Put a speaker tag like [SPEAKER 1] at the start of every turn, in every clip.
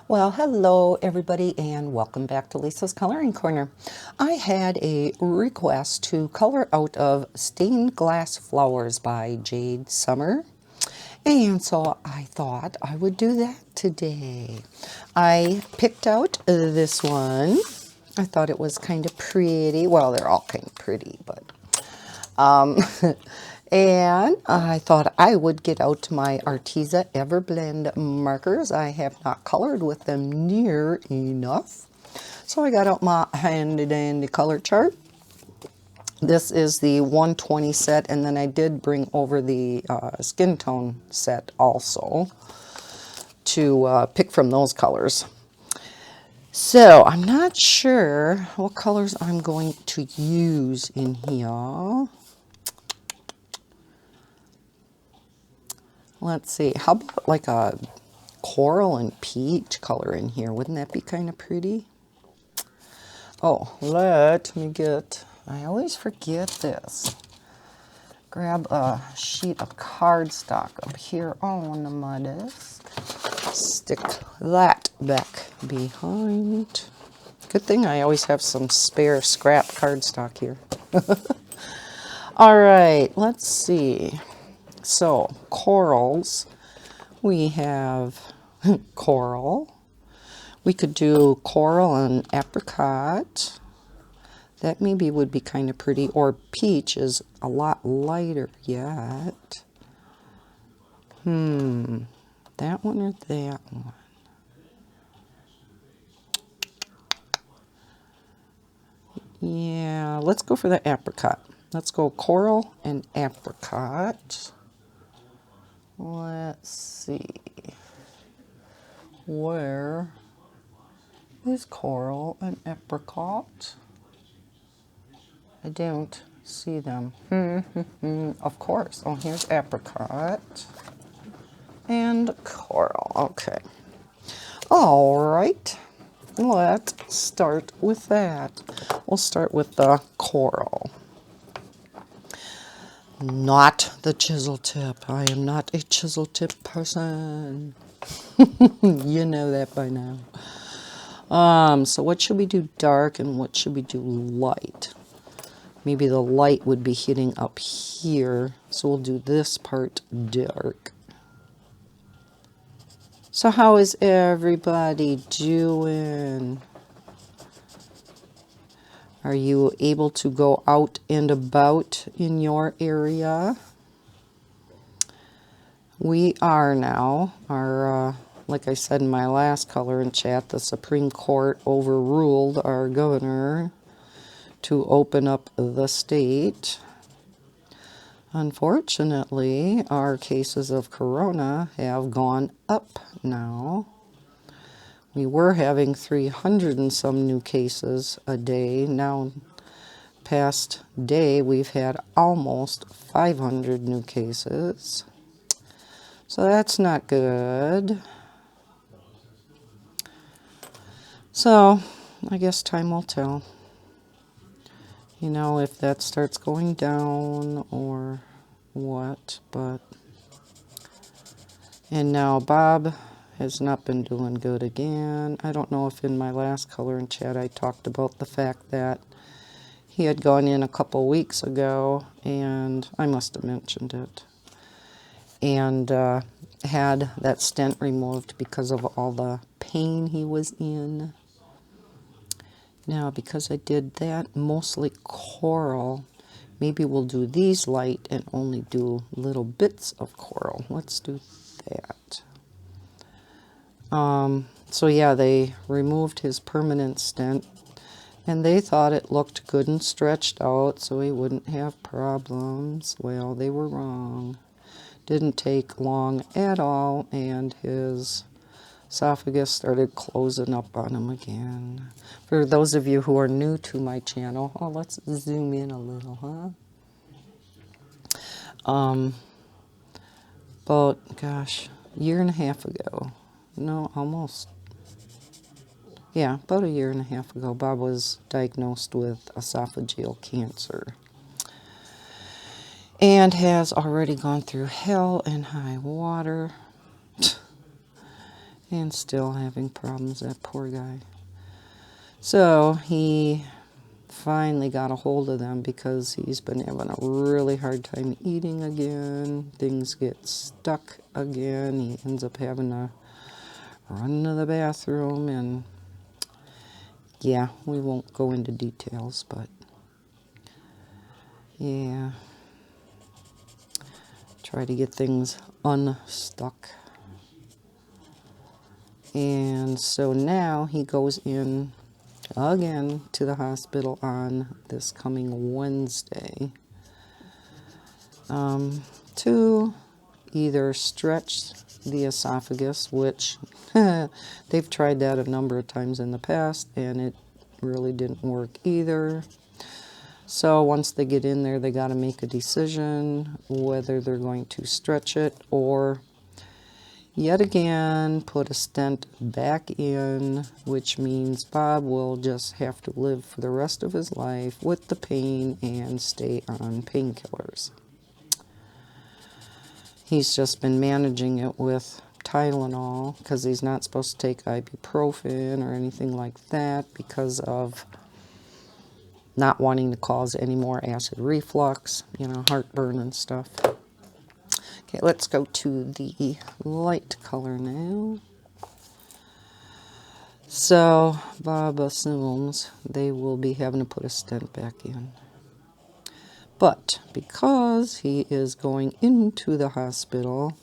[SPEAKER 1] Well, hello everybody and welcome back to Lisa's Coloring Corner. I had a request to color out of Stained Glass Flowers by Jade Summer. And so I thought I would do that today. I picked out this one. I thought it was kind of pretty. Well, they're all kind of pretty, but and I thought I would get out my Arteza Everblend markers. I have not colored with them near enough. So I got out my handy dandy color chart. This is the 120 set, and then I did bring over the skin tone set also to pick from those colors. So I'm not sure what colors I'm going to use in here. Let's see, how about like a coral and peach color in here? Wouldn't that be kind of pretty? Oh, let me get, I always forget this. Grab a sheet of cardstock up here on my desk. Stick that back behind. Good thing I always have some spare scrap cardstock here. All right, let's see. So, corals. We have coral. We could do coral and apricot. That maybe would be kind of pretty. Or peach is a lot lighter yet. That one or that one? Yeah, let's go for the apricot. Let's go coral and apricot. Let's see. Where is coral and apricot? I don't see them. Of course. Oh, here's apricot and coral. Okay. All right. Let's start with that. We'll start with the coral. Not the chisel tip. I am not a chisel tip person. You know that by now. So what should we do dark and what should we do light? Maybe the light would be hitting up here, so we'll do this part dark. So how is everybody doing? Are you able to go out and about in your area? We are now. Like I said in my last color and chat, the Supreme Court overruled our governor to open up the state. Unfortunately, our cases of corona have gone up now. We were having 300 and some new cases a day. Now, past day, we've had almost 500 new cases. So that's not good. So, I guess time will tell. You know, if that starts going down or what, but... And now Bob has not been doing good again. I don't know if in my last color and chat I talked about the fact that he had gone in a couple weeks ago, and I must have mentioned it, and had that stent removed because of all the pain he was in. Now, because I did that, mostly coral, maybe we'll do these light and only do little bits of coral. Let's do that. So yeah, they removed his permanent stent, and they thought it looked good and stretched out so he wouldn't have problems. Well, they were wrong. Didn't take long at all, and his esophagus started closing up on him again. For those of you who are new to my channel, oh, let's zoom in a little, huh? About, gosh, a year and a half ago. No, almost. Yeah, about a year and a half ago, Bob was diagnosed with esophageal cancer. And has already gone through hell and high water. And still having problems, that poor guy. So he finally got a hold of them because he's been having a really hard time eating again. Things get stuck again. He ends up having to run to the bathroom, and yeah, we won't go into details, but yeah, try to get things unstuck. And so now he goes in again to the hospital on this coming Wednesday to either stretch the esophagus, which they've tried that a number of times in the past and it really didn't work either. So once they get in there, they got to make a decision whether they're going to stretch it or yet again put a stent back in, which means Bob will just have to live for the rest of his life with the pain and stay on painkillers. He's just been managing it with Tylenol because he's not supposed to take ibuprofen or anything like that because of not wanting to cause any more acid reflux, heartburn and stuff. Okay, let's go to the light color now. So Bob assumes they will be having to put a stent back in. But because he is going into the hospital,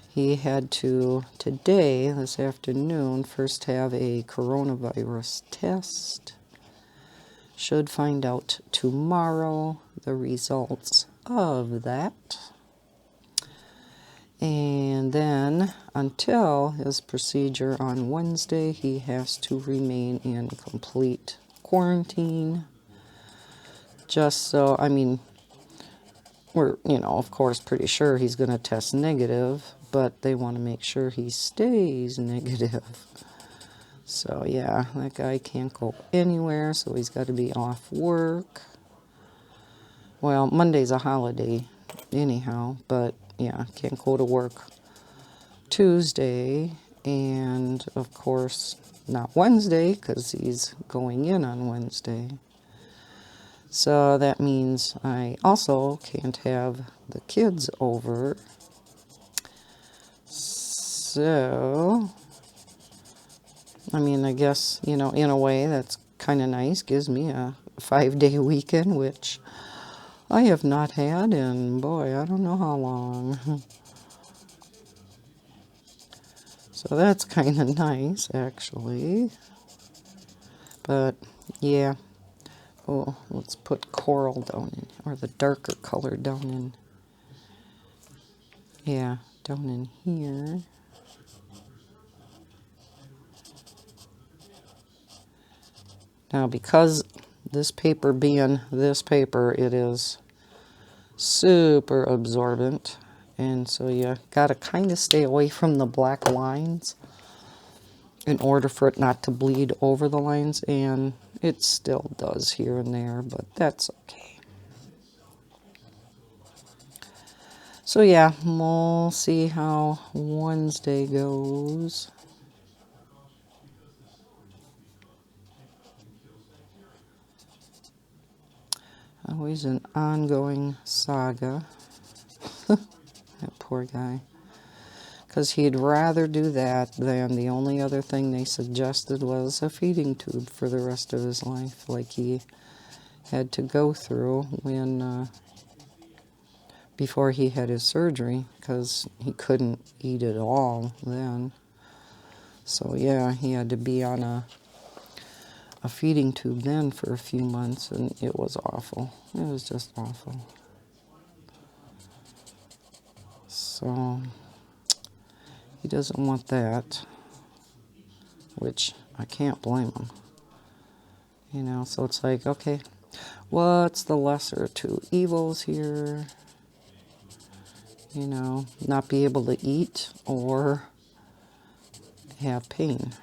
[SPEAKER 1] he had to, today, this afternoon, first have a coronavirus test. Should find out tomorrow the results of that. And then until his procedure on Wednesday, he has to remain in complete quarantine. Just so, we're, of course, pretty sure he's going to test negative, but they want to make sure he stays negative. So yeah, that guy can't go anywhere, so he's got to be off work. Well, Monday's a holiday anyhow, but yeah, can't go to work Tuesday, and of course not Wednesday because he's going in on Wednesday. So that means I also can't have the kids over. So I guess, in a way that's kind of nice. Gives me a 5-day weekend, which I have not had in, boy, I don't know how long. So that's kind of nice, actually. But, yeah. Oh, let's put coral down in, or the darker color down in, yeah, down in here. Now, because this paper being this paper, it is super absorbent. And so you got to kind of stay away from the black lines in order for it not to bleed over the lines. And it still does here and there, but that's okay. So yeah, we'll see how Wednesday goes. Always an ongoing saga. That poor guy. Because he'd rather do that than the only other thing they suggested was a feeding tube for the rest of his life, like he had to go through when before he had his surgery, because he couldn't eat at all then. So yeah, he had to be on a feeding tube then for a few months, and it was awful. It was just awful. So he doesn't want that, which I can't blame him. So it's like, okay, what's the lesser of two evils here? Not be able to eat or have pain,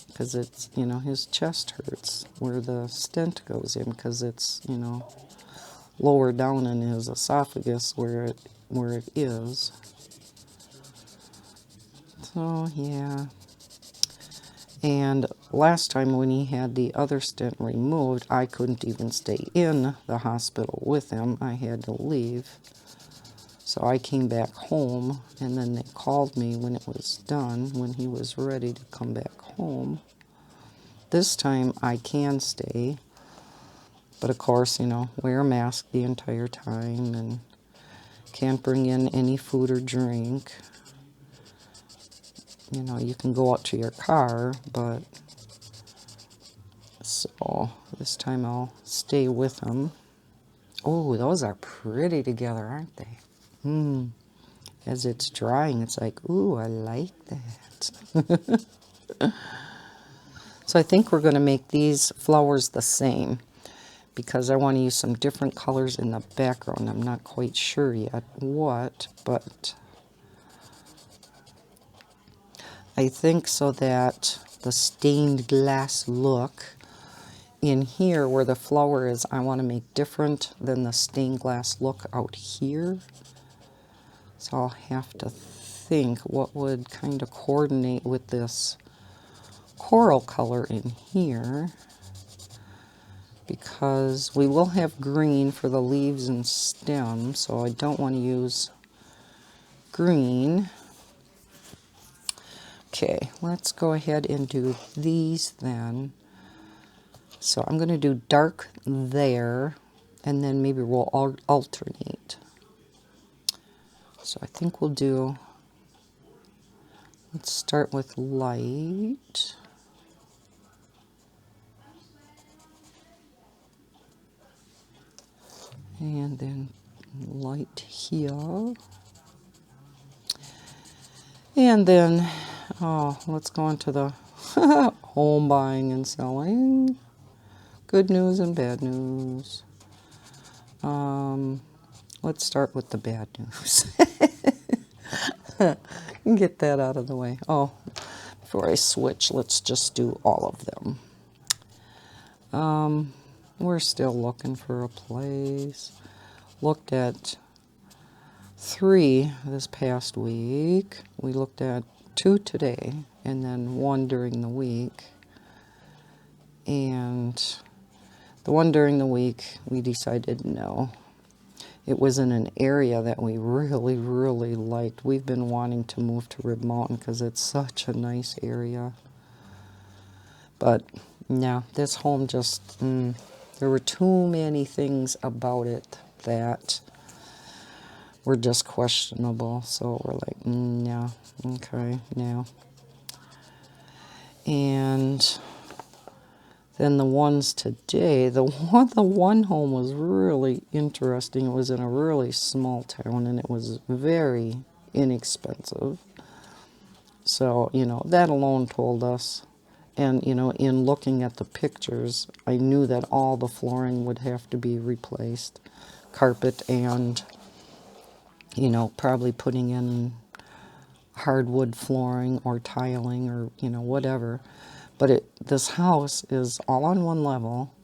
[SPEAKER 1] because it's, his chest hurts where the stent goes in, because it's, lower down in his esophagus where it is. So yeah, And last time when he had the other stent removed, I couldn't even stay in the hospital with him. I had to leave. So I came back home, and then they called me when it was done, when he was ready to come back home. This time I can stay, but of course, you know, wear a mask the entire time and can't bring in any food or drink. You know, you can go out to your car, but so this time I'll stay with him. Oh, those are pretty together, aren't they? As it's drying, it's like, ooh, I like that. So I think we're going to make these flowers the same because I want to use some different colors in the background. I'm not quite sure yet what, but I think so that the stained glass look in here where the flower is, I want to make different than the stained glass look out here. So I'll have to think what would kind of coordinate with this coral color in here, because we will have green for the leaves and stem, so I don't want to use green. Okay, let's go ahead and do these then. So I'm going to do dark there, and then maybe we'll alternate. So I think we'll do, let's start with light. And then light here. And then, oh, let's go into the home buying and selling. Good news and bad news. Let's start with the bad news. Get that out of the way. Oh, before I switch, let's just do all of them. We're still looking for a place. Looked at 3 this past week. We looked at 2 today, and then 1 during the week. And the one during the week, we decided no. It was in an area that we really, really liked. We've been wanting to move to Rib Mountain because it's such a nice area. But, no, this home just, there were too many things about it that were just questionable. So we're like, no, okay, no. And then the ones today, the one home was really interesting. It was in a really small town, and it was very inexpensive. So, you know, that alone told us. And, you know, in looking at the pictures, I knew that all the flooring would have to be replaced. Carpet and, you know, probably putting in hardwood flooring or tiling or, you know, whatever. But this house is all on one level.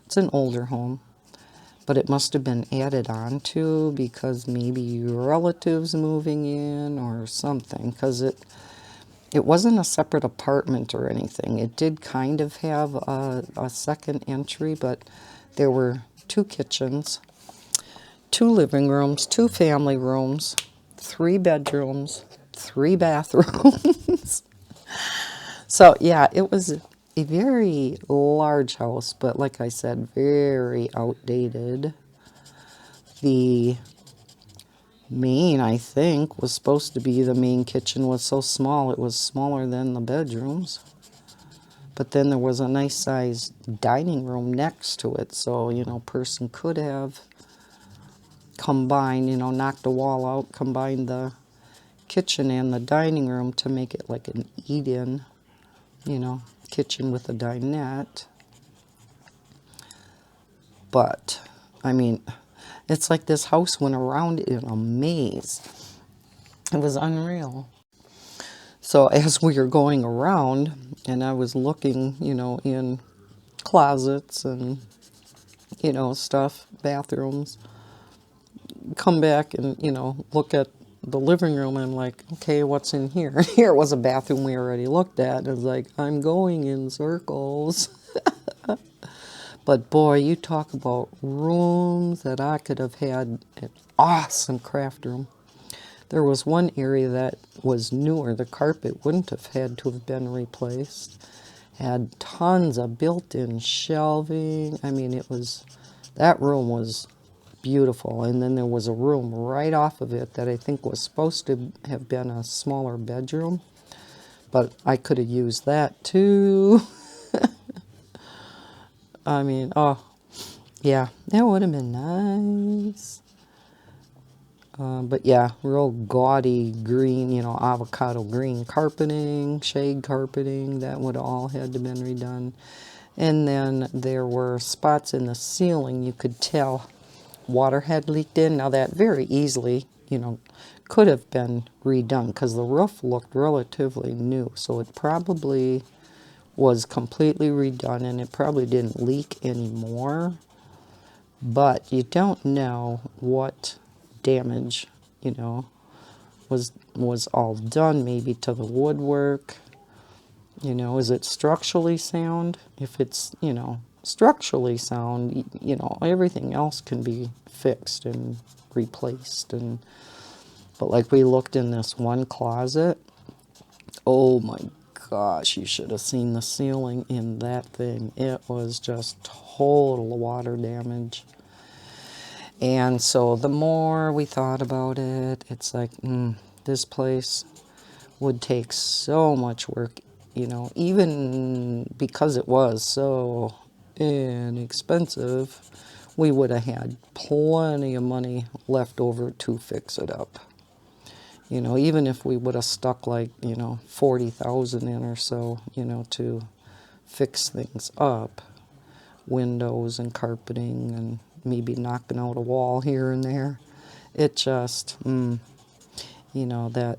[SPEAKER 1] It's an older home, but it must have been added on to because maybe relatives moving in or something, because it wasn't a separate apartment or anything. It did kind of have a second entry, but there were 2 kitchens, 2 living rooms, 2 family rooms, 3 bedrooms, 3 bathrooms. So, yeah, it was a very large house, but like I said, very outdated. The main, I think, was supposed to be the main kitchen was so small, it was smaller than the bedrooms. But then there was a nice sized dining room next to it, so, you know, a person could have combined, you know, knocked a wall out, combined the kitchen and the dining room to make it like an eat-in, you know, kitchen with a dinette. But, I mean, it's like this house went around in a maze. It was unreal. So as we were going around, and I was looking, you know, in closets and, you know, stuff, bathrooms, come back and, you know, look at the living room. I'm like, okay, what's in here? Here was a bathroom we already looked at. It's like, I'm going in circles. But boy, you talk about rooms that I could have had an awesome craft room. There was one area that was newer. The carpet wouldn't have had to have been replaced. Had tons of built-in shelving. I mean, that room was beautiful. And then there was a room right off of it that I think was supposed to have been a smaller bedroom. But I could have used that too. I mean, oh, yeah, that would have been nice. But yeah, real gaudy green, avocado green carpeting, shade carpeting, that would all had to been redone. And then there were spots in the ceiling you could tell water had leaked in. Now that very easily, could have been redone because the roof looked relatively new. So it probably was completely redone and it probably didn't leak anymore. But you don't know what damage, was all done maybe to the woodwork. Is it structurally sound? If it's, structurally sound, everything else can be fixed and replaced. But like we looked in this one closet, oh my gosh, you should have seen the ceiling in that thing. It was just total water damage. And so the more we thought about it, it's like, this place would take so much work, even because it was so inexpensive, we would have had plenty of money left over to fix it up. Even if we would have stuck like, 40,000 in or so, to fix things up, windows and carpeting and maybe knocking out a wall here and there. It just, that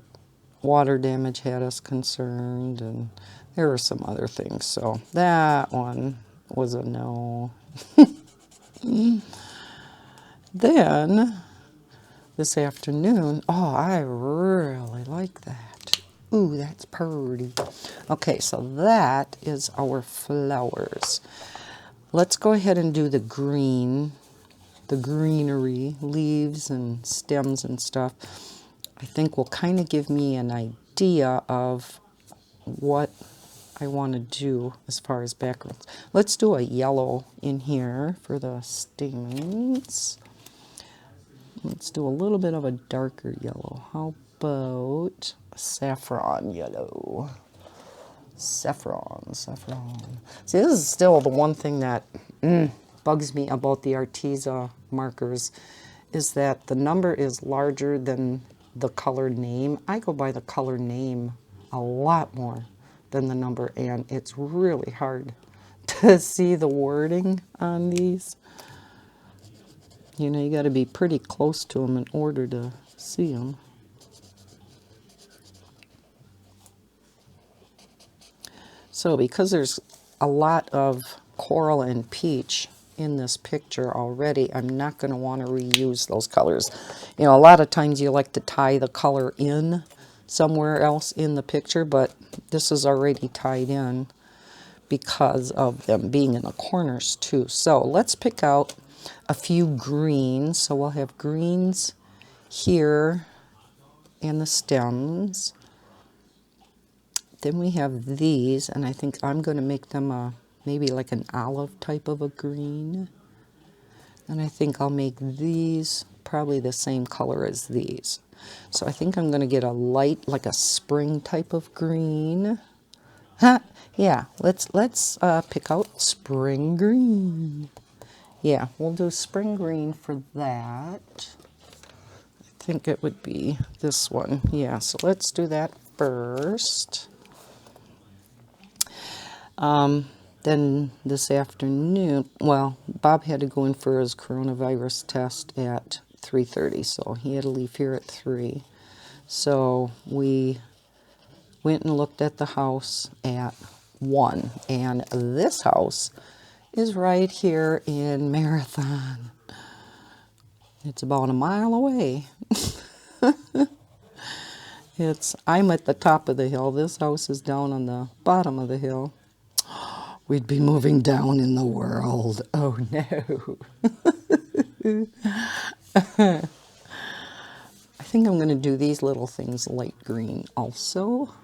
[SPEAKER 1] water damage had us concerned, and there were some other things. So that one was a no. Then, this afternoon, oh, I really like that. Ooh, that's pretty. Okay, so that is our flowers. Let's go ahead and do the greenery, leaves and stems and stuff. I think will kind of give me an idea of what I want to do as far as backgrounds. Let's do a yellow in here for the stems. Let's do a little bit of a darker yellow. How about saffron yellow? Saffron. See, this is still the one thing that bugs me about the Arteza markers, is that the number is larger than the color name. I go by the color name a lot more than the number, and it's really hard to see the wording on these. You got to be pretty close to them in order to see them. So because there's a lot of coral and peach in this picture already, I'm not going to want to reuse those colors. A lot of times you like to tie the color in somewhere else in the picture, but this is already tied in because of them being in the corners too. So let's pick out a few greens. So we'll have greens here and the stems. Then we have these, and I think I'm going to make them maybe like an olive type of a green. And I think I'll make these probably the same color as these. So I think I'm going to get a light, like a spring type of green. Yeah, let's pick out spring green. Yeah, we'll do spring green for that. I think it would be this one. Yeah, so let's do that first. Then this afternoon, well, Bob had to go in for his coronavirus test at 3:30, so he had to leave here at 3. So we went and looked at the house at 1, and this house is right here in Marathon. It's about a mile away. I'm at the top of the hill. This house is down on the bottom of the hill. We'd be moving down in the world. Oh no. I think I'm going to do these little things light green also.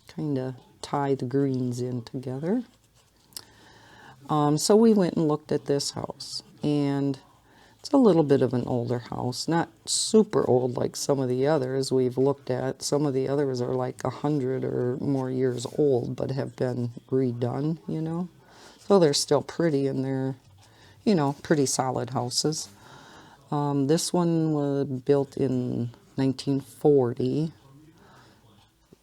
[SPEAKER 1] Kind of tie the greens in together. So we went and looked at this house, and it's a little bit of an older house, not super old like some of the others we've looked at. Some of the others are like 100 or more years old, but have been redone, you know. So they're still pretty, and they're, you know, pretty solid houses. This one was built in 1940,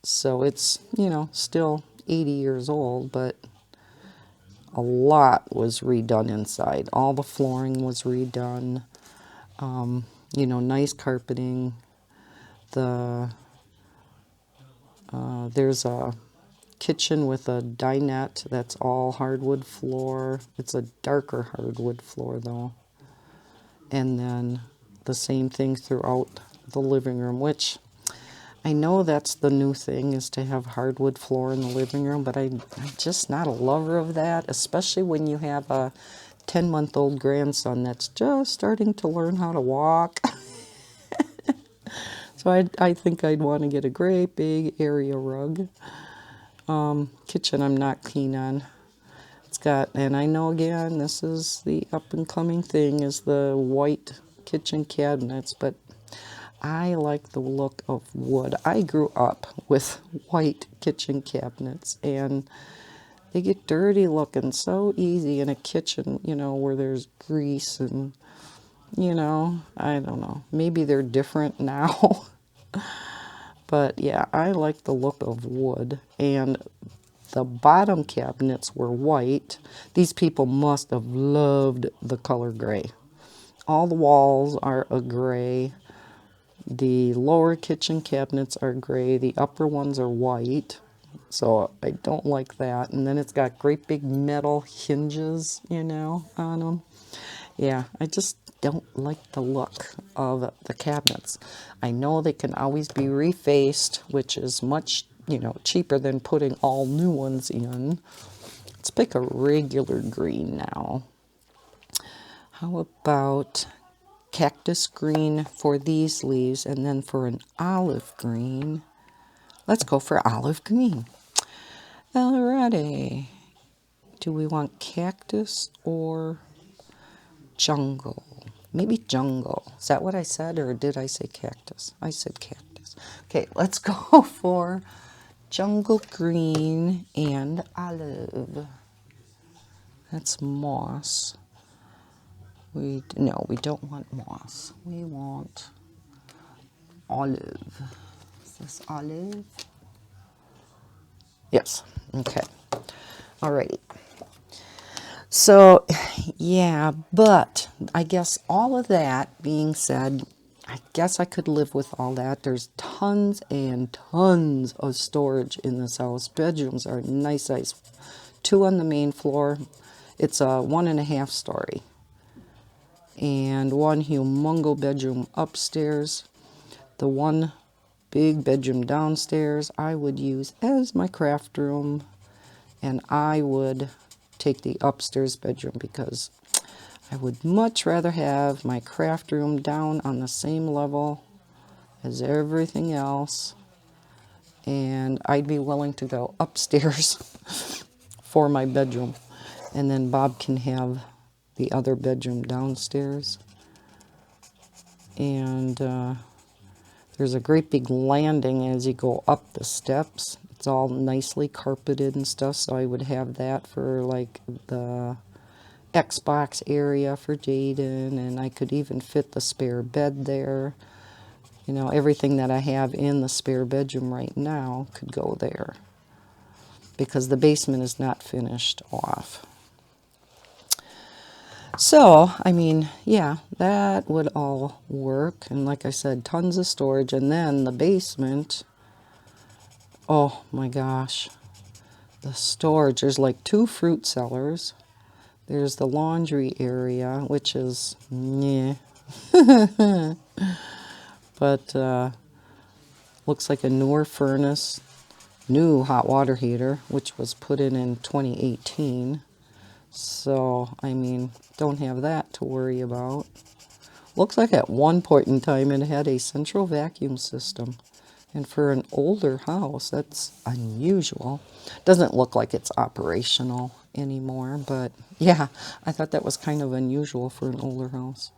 [SPEAKER 1] so it's, you know, still 80 years old, but a lot was redone inside. All the flooring was redone. You know, nice carpeting. There's a kitchen with a dinette that's all hardwood floor. It's a darker hardwood floor though. And then the same thing throughout the living room, which I know that's the new thing, is to have hardwood floor in the living room, but I'm just not a lover of that, especially when you have a 10-month-old grandson that's just starting to learn how to walk. So I think I'd want to get a great big area rug. Kitchen I'm not keen on. It's got, and I know again, this is the up and coming thing, is the white kitchen cabinets, but I like the look of wood. I grew up with white kitchen cabinets, and they get dirty looking so easy in a kitchen, you know, where there's grease and, you know, I don't know. Maybe they're different now. But yeah, I like the look of wood. And the bottom cabinets were white. These people must have loved the color gray. All the walls are a gray. The lower kitchen cabinets are gray. The upper ones are white. So I don't like that. And then it's got great big metal hinges, you know, on them. Yeah, I just don't like the look of the cabinets. I know they can always be refaced, which is much, you know, cheaper than putting all new ones in. Let's pick a regular green now. How about cactus green for these leaves, and then for an olive green, let's go for olive green. Alrighty. Do we want cactus or jungle? Maybe jungle. Is that what I said, or did I say cactus? I said cactus. Okay, let's go for jungle green and olive. That's moss. No, we don't want moss. We want olive. Is this olive? Yes. Okay. Alrighty. So, yeah, but I guess all of that being said, I guess I could live with all that. There's tons and tons of storage in this house. Bedrooms are nice size. 2 on the main floor. It's a 1.5 story. And 1 humongo bedroom upstairs. The 1 big bedroom downstairs I would use as my craft room. And I would take the upstairs bedroom because I would much rather have my craft room down on the same level as everything else, and I'd be willing to go upstairs for my bedroom, and then Bob can have the other bedroom downstairs. And there's a great big landing as you go up the steps. It's all nicely carpeted and stuff, so I would have that for like the Xbox area for Jaden, and I could even fit the spare bed there. You know, everything that I have in the spare bedroom right now could go there because the basement is not finished off. So, I mean, yeah, that would all work. And like I said, tons of storage. And then the basement, oh my gosh, the storage. There's like 2 fruit cellars. There's the laundry area, which is, yeah. But Looks like a newer furnace, new hot water heater, which was put in 2018. So, I mean, don't have that to worry about. Looks like at one point in time it had a central vacuum system. And for an older house, that's unusual. Doesn't look like it's operational anymore, but yeah, I thought that was kind of unusual for an older house.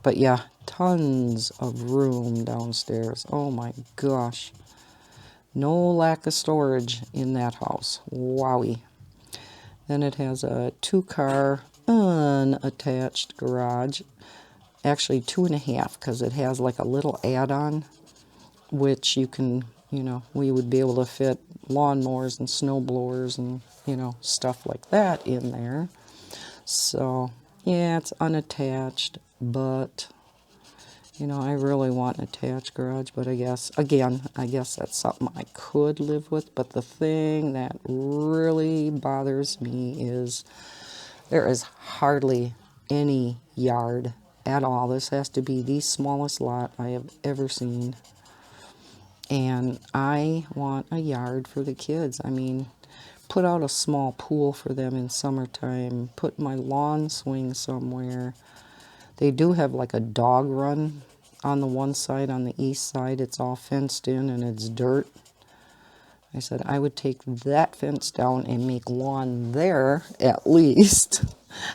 [SPEAKER 1] But yeah, tons of room downstairs. Oh my gosh. No lack of storage in that house. Wowie. Then it has a 2-car unattached garage. Actually 2.5, because it has like a little add-on, which you can, we would be able to fit lawnmowers and snow blowers and, stuff like that in there. So, yeah, it's unattached, but, I really want an attached garage, but I guess that's something I could live with. But the thing that really bothers me is there is hardly any yard at all. This has to be the smallest lot I have ever seen. And I want a yard for the kids. I mean, put out a small pool for them in summertime. Put my lawn swing somewhere. They do have like a dog run on the one side, on the east side. It's all fenced in and it's dirt. I said I would take that fence down and make lawn there at least.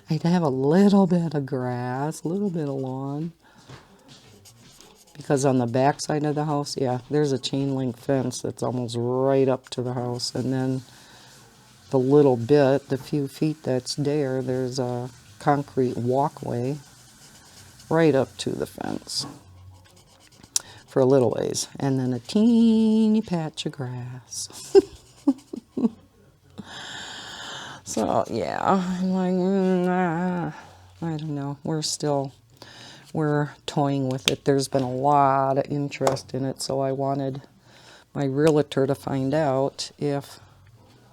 [SPEAKER 1] I'd have a little bit of grass, a little bit of lawn. Because on the back side of the house, yeah, there's a chain link fence that's almost right up to the house. And then the little bit, the few feet that's there, there's a concrete walkway right up to the fence for a little ways. And then a teeny patch of grass. So, yeah, I'm like, I don't know. We're toying with it. There's been a lot of interest in it, so I wanted my realtor to find out if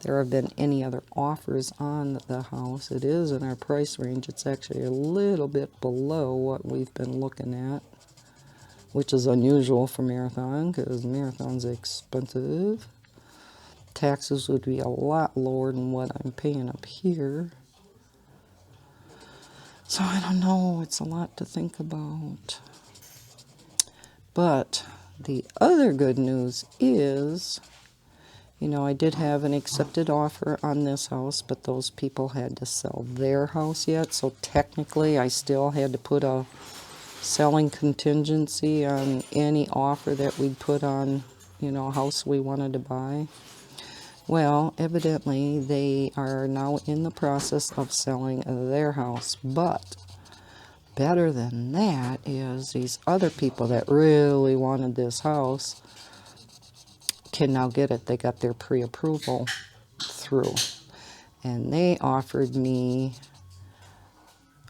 [SPEAKER 1] there have been any other offers on the house. It is in our price range. It's actually a little bit below what we've been looking at, which is unusual for Marathon because Marathon's expensive. Taxes would be a lot lower than what I'm paying up here. So I don't know. It's a lot to think about. But the other good news is, I did have an accepted offer on this house, but those people had to sell their house yet. So technically, I still had to put a selling contingency on any offer that we'd put on, a house we wanted to buy. Well, evidently, they are now in the process of selling their house. But better than that is these other people that really wanted this house can now get it. They got their pre-approval through. And they offered me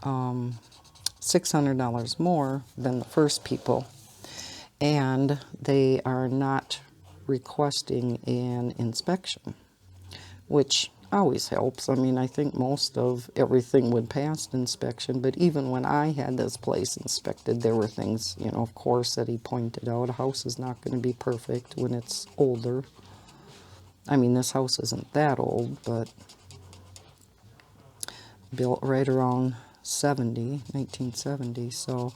[SPEAKER 1] $600 more than the first people. And they are not requesting an inspection, which always helps. I mean, I think most of everything would pass inspection, but even when I had this place inspected, there were things, of course, that he pointed out. A house is not going to be perfect when it's older. I mean, this house isn't that old, but built right around 1970, so,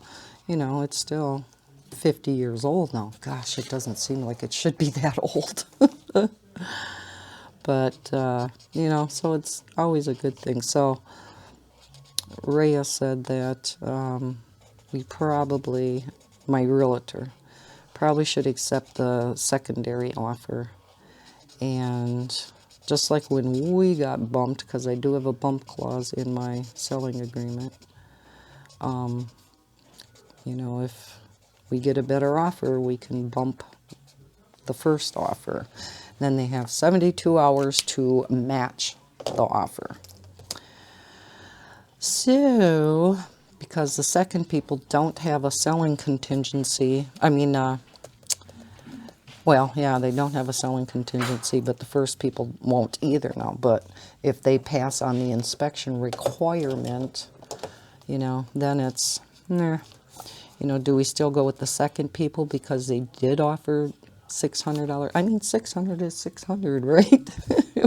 [SPEAKER 1] it's still 50 years old now. Gosh, it doesn't seem like it should be that old. But, so it's always a good thing. So Rhea said that my realtor, probably should accept the secondary offer. And just like when we got bumped, because I do have a bump clause in my selling agreement, if we get a better offer, we can bump the first offer. Then they have 72 hours to match the offer. So, because the second people don't have a selling contingency, they don't have a selling contingency, but the first people won't either now. But if they pass on the inspection requirement, then it's, You know, do we still go with the second people because they did offer $600? I mean, 600 is 600, right?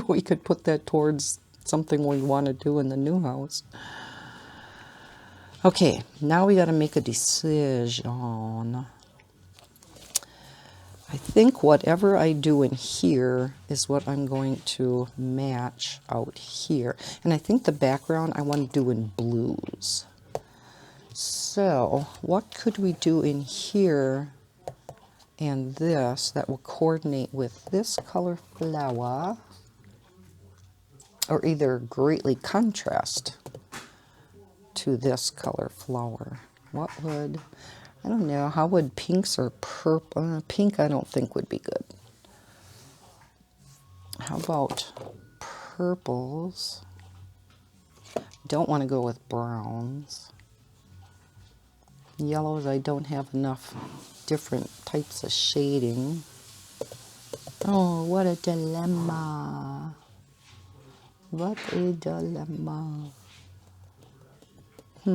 [SPEAKER 1] We could put that towards something we want to do in the new house. Okay, now we got to make a decision. I think whatever I do in here is what I'm going to match out here. And I think the background I want to do in blues. So what could we do in here and this that will coordinate with this color flower, or either greatly contrast to this color flower? What would, I don't know, how would pinks or purple? Pink I don't think would be good. How about purples? Don't want to go with browns. Yellows, I don't have enough different types of shading. Oh, what a dilemma. What a dilemma. I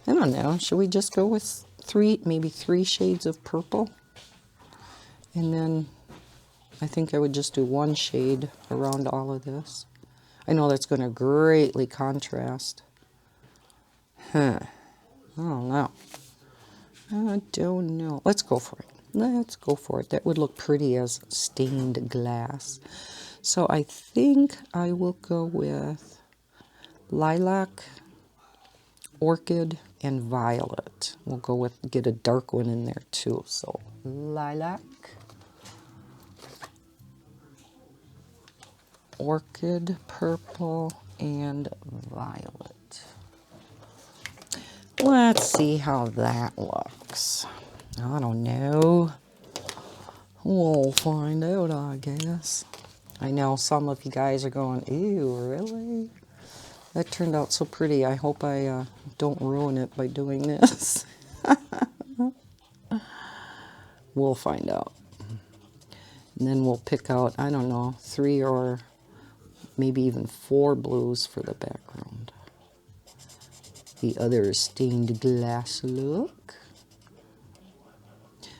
[SPEAKER 1] don't know. Should we just go with maybe three shades of purple? And then I think I would just do one shade around all of this. I know that's going to greatly contrast. I don't know. I don't know. Let's go for it. Let's go for it. That would look pretty as stained glass. So I think I will go with lilac, orchid, and violet. We'll go with, get a dark one in there too. So lilac, orchid, purple, and violet. Let's see how that looks. I don't know. We'll find out, I guess. I know some of you guys are going, ew, really? That turned out so pretty. I hope I don't ruin it by doing this. We'll find out. And then we'll pick out, I don't know, 3 or maybe even 4 blues for the background. The other stained glass look.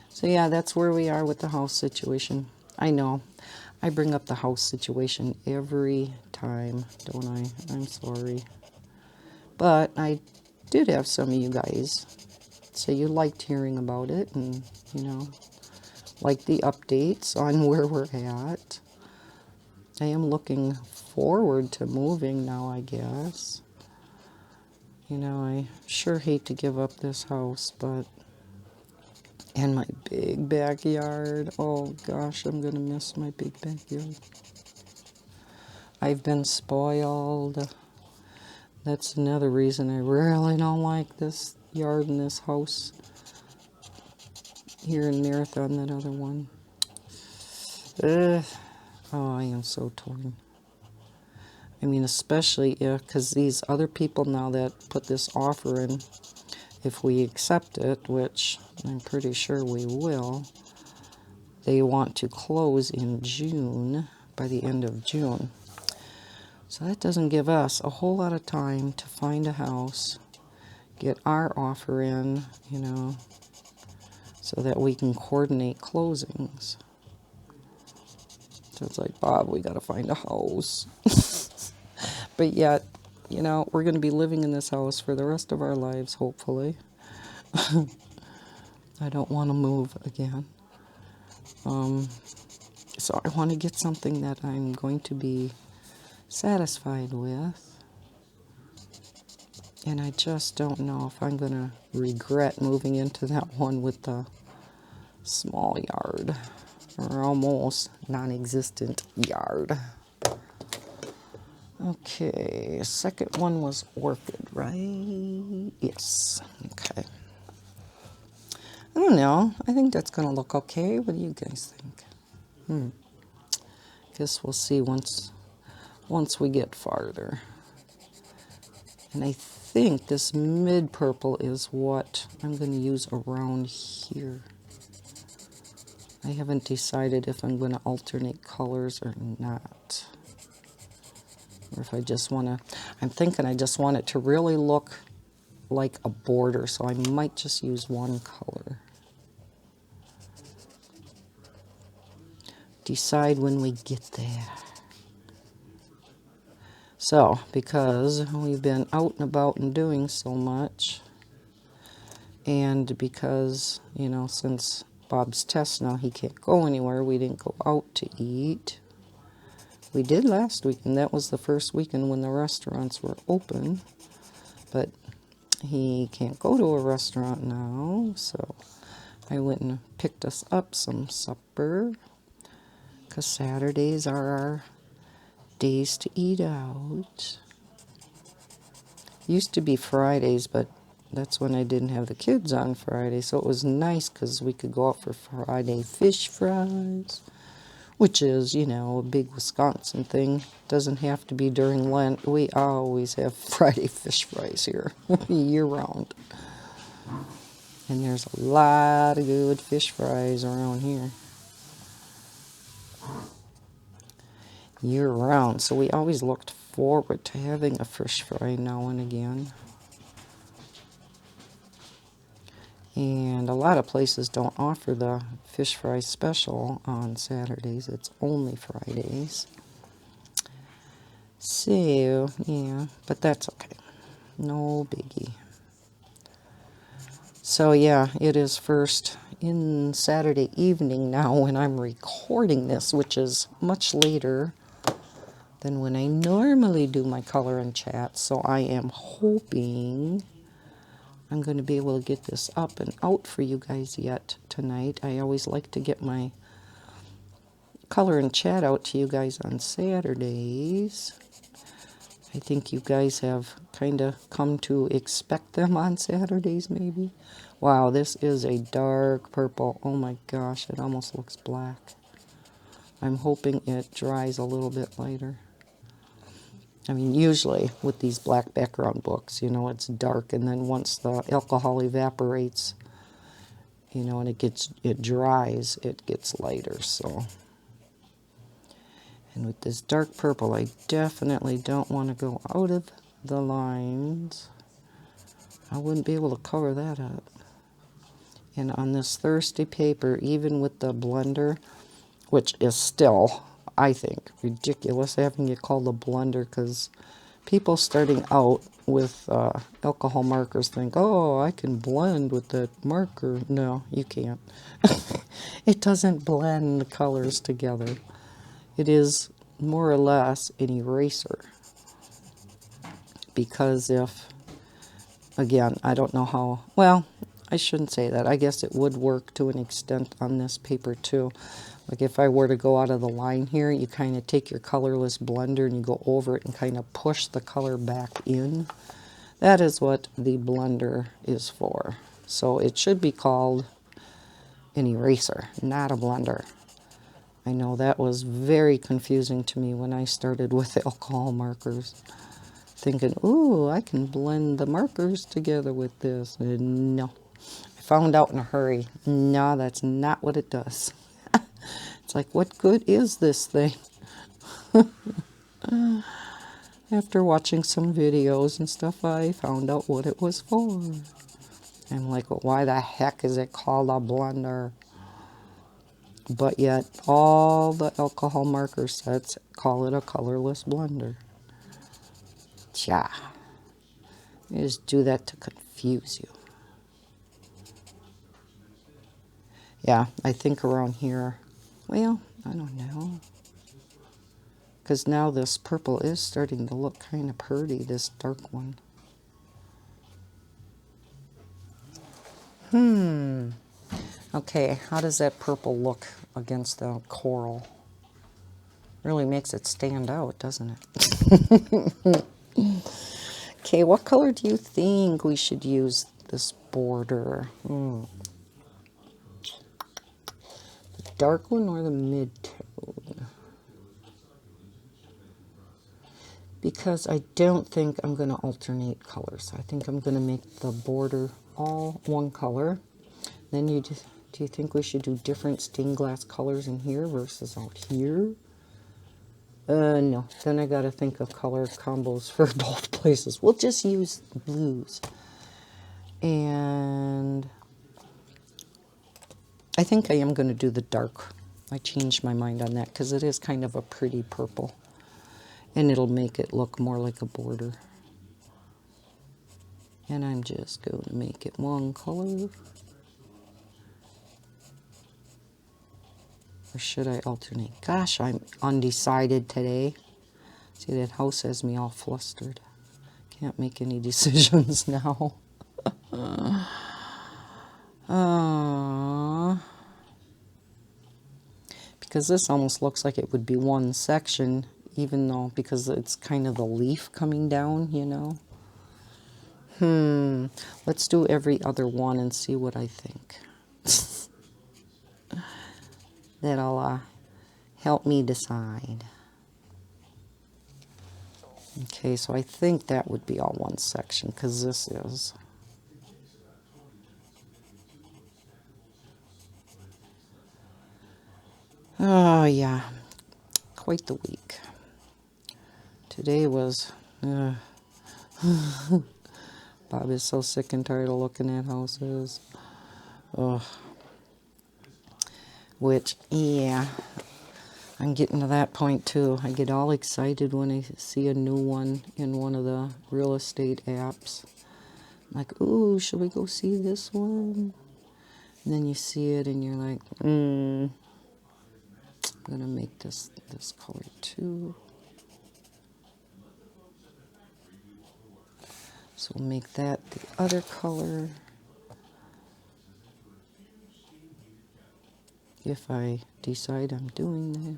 [SPEAKER 1] So yeah, that's where we are with the house situation. I know, I bring up the house situation every time, don't I? I'm sorry. But I did have some of you guys say you liked hearing about it and, you know, like the updates on where we're at. I am looking forward to moving now, I guess. You know, I sure hate to give up this house, but... And my big backyard. Oh gosh, I'm going to miss my big backyard. I've been spoiled. That's another reason I really don't like this yard and this house here in Marathon, that other one. Ugh. Oh, I am so torn. I mean, especially if, because these other people now that put this offer in, if we accept it, which I'm pretty sure we will, they want to close in June, by the end of June. So that doesn't give us a whole lot of time to find a house, get our offer in, you know, so that we can coordinate closings. So it's like, Bob, we got to find a house. But yet, you know, we're going to be living in this house for the rest of our lives, hopefully. I don't want to move again. So I want to get something that I'm going to be satisfied with. And I just don't know if I'm going to regret moving into that one with the small yard, or almost non-existent yard. Okay, second one was orchid, right? Yes. Okay. I don't know. I think that's going to look okay. What do you guys think? Guess we'll see once we get farther. And I think this mid purple is what I'm going to use around here. I haven't decided if I'm going to alternate colors or not. or if I just want to, I'm thinking I just want it to really look like a border, so I might just use one color. Decide when we get there. So, because we've been out and about and doing so much, and because, you know, since Bob's test now, he can't go anywhere, we didn't go out to eat. We did last week, and that was the first weekend when the restaurants were open, but he can't go to a restaurant now, so I went and picked us up some supper, because Saturdays are our days to eat out. Used to be Fridays, but that's when I didn't have the kids on Friday, so it was nice because we could go out for Friday fish fries, which is, you know, a big Wisconsin thing. Doesn't have to be during Lent. We always have Friday fish fries here, year round. And there's a lot of good fish fries around here, year round. So we always looked forward to having a fish fry now and again. And a lot of places don't offer the fish fry special on Saturdays. It's only Fridays. So, yeah, but that's okay. No biggie. So, yeah, it is first in Saturday evening now when I'm recording this, which is much later than when I normally do my color and chat. So I am hoping I'm going to be able to get this up and out for you guys yet tonight. I always like to get my color and chat out to you guys on Saturdays. I think you guys have kind of come to expect them on Saturdays, maybe. Wow, this is a dark purple. Oh my gosh, it almost looks black. I'm hoping it dries a little bit later. I mean, usually with these black background books, you know, it's dark, and then once the alcohol evaporates, you know, and it dries, it gets lighter, so. And with this dark purple, I definitely don't want to go out of the lines. I wouldn't be able to cover that up. And on this thirsty paper, even with the blender, which is still, I think, ridiculous having it called a blender, because people starting out with alcohol markers think, oh, I can blend with that marker. No, you can't. It doesn't blend the colors together. It is more or less an eraser. Because if, again, I don't know how, well, I shouldn't say that. I guess it would work to an extent on this paper too. Like if I were to go out of the line here, you kind of take your colorless blender and you go over it and kind of push the color back in. That is what the blender is for. So it should be called an eraser, not a blender. I know that was very confusing to me when I started with alcohol markers. Thinking, ooh, I can blend the markers together with this. And no. I found out in a hurry. No, that's not what it does. It's like, what good is this thing? After watching some videos and stuff, I found out what it was for. I'm like, well, why the heck is it called a blender? But yet, all the alcohol marker sets call it a colorless blender. Tja. They just do that to confuse you. Yeah, I think around here, well, I don't know. Because now this purple is starting to look kind of pretty, this dark one. Okay, how does that purple look against the coral? Really makes it stand out, doesn't it? Okay, what color do you think we should use this border? The dark one or the mid-tone? Because I don't think I'm going to alternate colors. I think I'm going to make the border all one color. Then do you think we should do different stained glass colors in here versus out here? No. Then I got to think of color combos for both places. We'll just use blues. And I think I am going to do the dark. I changed my mind on that because it is kind of a pretty purple. And it'll make it look more like a border. And I'm just going to make it one color. Or should I alternate? Gosh, I'm undecided today. See, that house has me all flustered. Can't make any decisions now. Because this almost looks like it would be one section, even though, because it's kind of the leaf coming down, you know. Let's do every other one and see what I think. That'll help me decide. Okay, so I think that would be all one section, because this is. Oh, yeah. Quite the week. Today was... Bob is so sick and tired of looking at houses. Ugh. Which, yeah, I'm getting to that point too. I get all excited when I see a new one in one of the real estate apps. I'm like, ooh, should we go see this one? And then you see it and you're like, I'm going to make this color too. So we'll make that the other color. If I decide I'm doing that.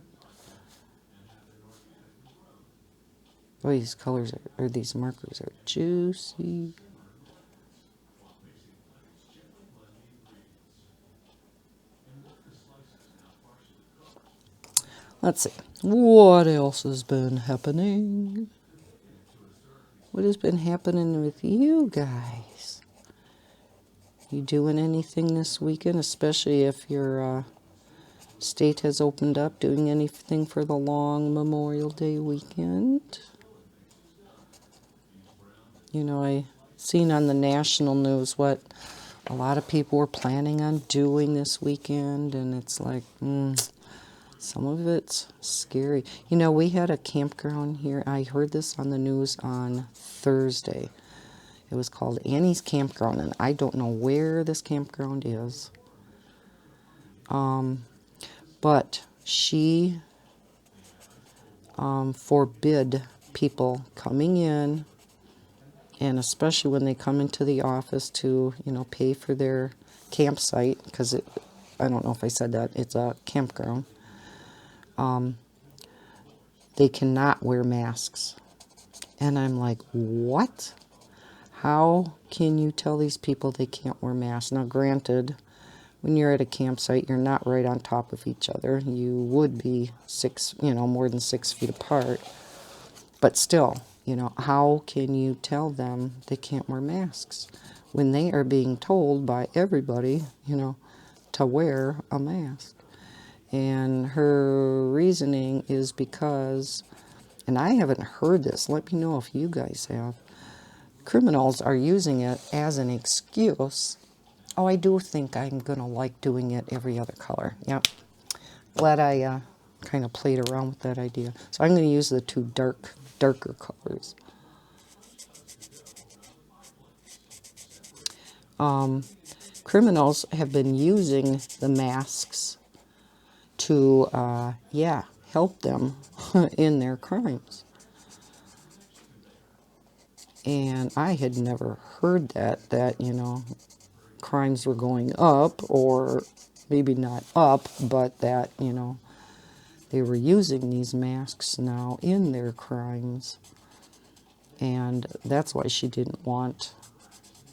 [SPEAKER 1] Oh, these colors or these markers are juicy. Let's see. What else has been happening? What has been happening with you guys? You doing anything this weekend, especially if your state has opened up? Doing anything for the long Memorial Day weekend? You know, I seen on the national news what a lot of people were planning on doing this weekend, and it's like, some of it's scary. You know, we had a campground here. I heard this on the news on Thursday. It was called Annie's Campground, and I don't know where this campground is. But she forbid people coming in, and especially when they come into the office to, you know, pay for their campsite, because I don't know if I said that, it's a campground. They cannot wear masks. And I'm like, what? How can you tell these people they can't wear masks? Now, granted, when you're at a campsite, you're not right on top of each other. You would be more than 6 feet apart. But still, you know, how can you tell them they can't wear masks when they are being told by everybody, you know, to wear a mask? And her reasoning is because, and I haven't heard this, let me know if you guys have, criminals are using it as an excuse. Oh, I do think I'm going to like doing it every other color. Yep. Glad I kind of played around with that idea. So I'm going to use the two darker colors. Criminals have been using the masks to, help them in their crimes. And I had never heard that, you know, crimes were going up, or maybe not up, but that, you know, they were using these masks now in their crimes. And that's why she didn't want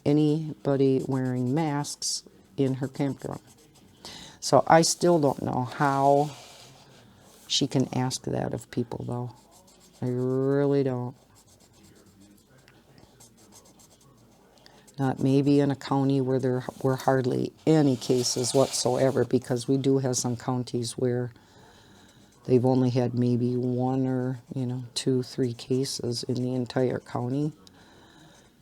[SPEAKER 1] anybody wearing masks in her campground. So I still don't know how she can ask that of people, though. I really don't. Not maybe in a county where there were hardly any cases whatsoever, because we do have some counties where they've only had maybe one or, 2, 3 cases in the entire county.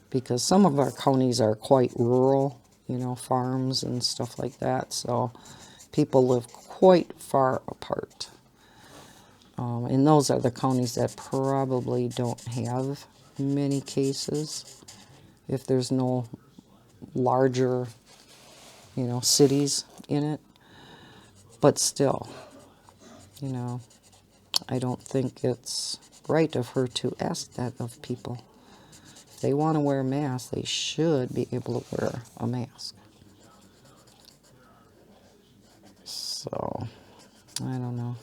[SPEAKER 1] Because some of our counties are quite rural, farms and stuff like that. So people live quite far apart. And those are the counties that probably don't have many cases if there's no larger, cities in it. But still, I don't think it's right of her to ask that of people. If they want to wear a mask, they should be able to wear a mask. So, I don't know.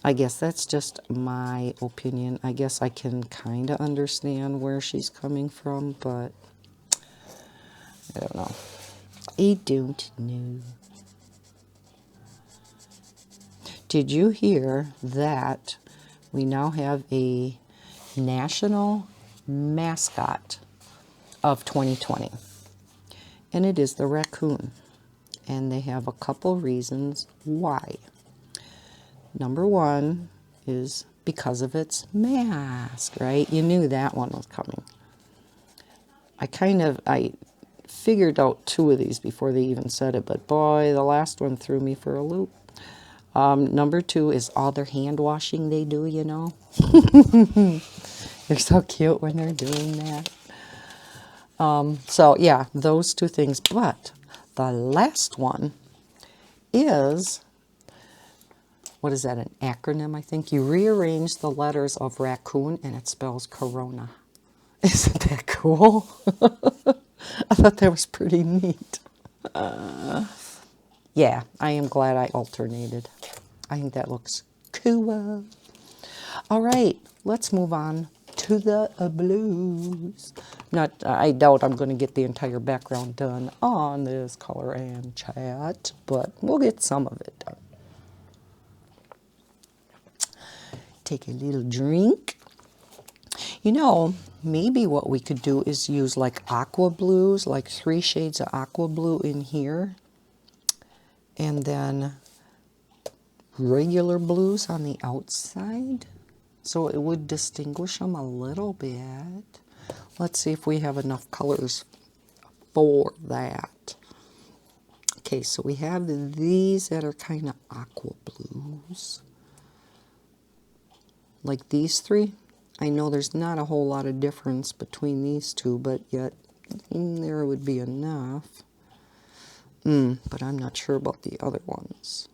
[SPEAKER 1] I guess that's just my opinion. I guess I can kind of understand where she's coming from, but I don't know. I don't know. Did you hear that we now have a national mascot of 2020? And it is the raccoon. And they have a couple reasons why. Number one is because of its mask, right? You knew that one was coming. I figured out 2 of these before they even said it, but boy, the last one threw me for a loop. Number 2 is all their hand washing they do, They're so cute when they're doing that. So, yeah, those 2 things. But the last one is, what is that, an acronym, I think? You rearrange the letters of raccoon and it spells corona. Isn't that cool? I thought that was pretty neat. Yeah, I am glad I alternated. I think that looks cool. All right, let's move on to the blues. I doubt I'm going to get the entire background done on this color and chat, but we'll get some of it done. Take a little drink. Maybe what we could do is use like aqua blues, like 3 shades of aqua blue in here. And then regular blues on the outside. So it would distinguish them a little bit. Let's see if we have enough colors for that. Okay, so we have these that are kind of aqua blues. Like these 3. I know there's not a whole lot of difference between these 2, but yet there would be enough. But I'm not sure about the other ones.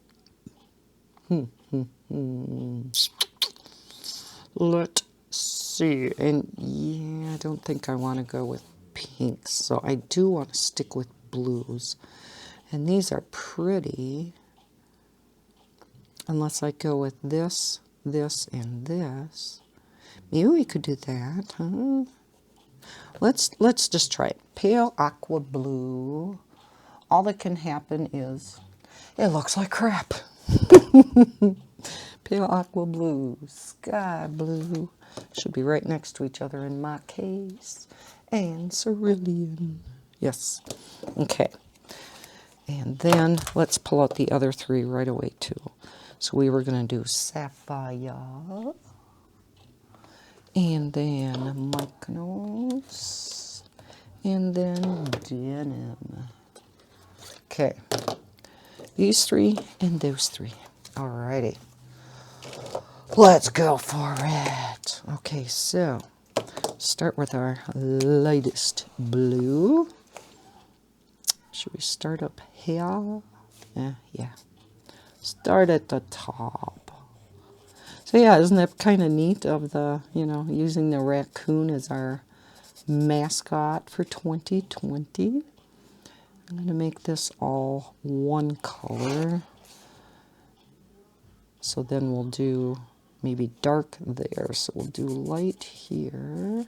[SPEAKER 1] Let's see. And yeah, I don't think I want to go with pinks. So I do want to stick with blues. And these are pretty. Unless I go with this, this, and this. Maybe we could do that, huh? Let's just try it. Pale aqua blue. All that can happen is it looks like crap. Pale aqua blue, sky blue. Should be right next to each other in my case. And cerulean. Yes. Okay. And then let's pull out the other 3 right away too. So we were going to do sapphire. And then Mykonos. And then denim. Okay. These 3 and those 3. Alrighty. Let's go for it. Okay, so start with our lightest blue. Should we start up here? Yeah. Start at the top. So yeah, isn't that kind of neat of the, using the raccoon as our mascot for 2020. I'm going to make this all one color. So then we'll do maybe dark there. So we'll do light here.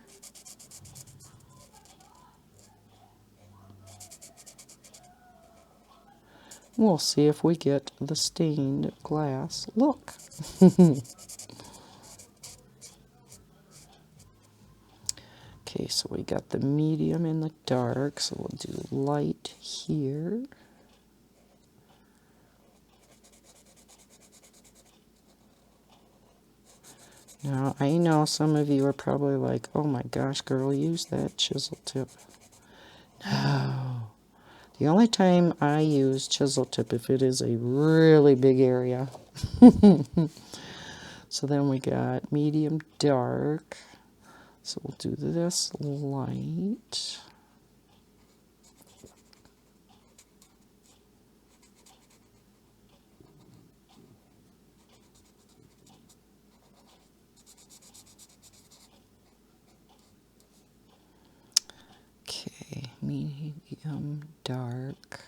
[SPEAKER 1] We'll see if we get the stained glass look. Okay, so we got the medium and the dark, so we'll do light here. Now, I know some of you are probably like, oh my gosh, girl, use that chisel tip. No. The only time I use chisel tip if it is a really big area. So then we got medium dark. So we'll do this light. Okay, medium dark.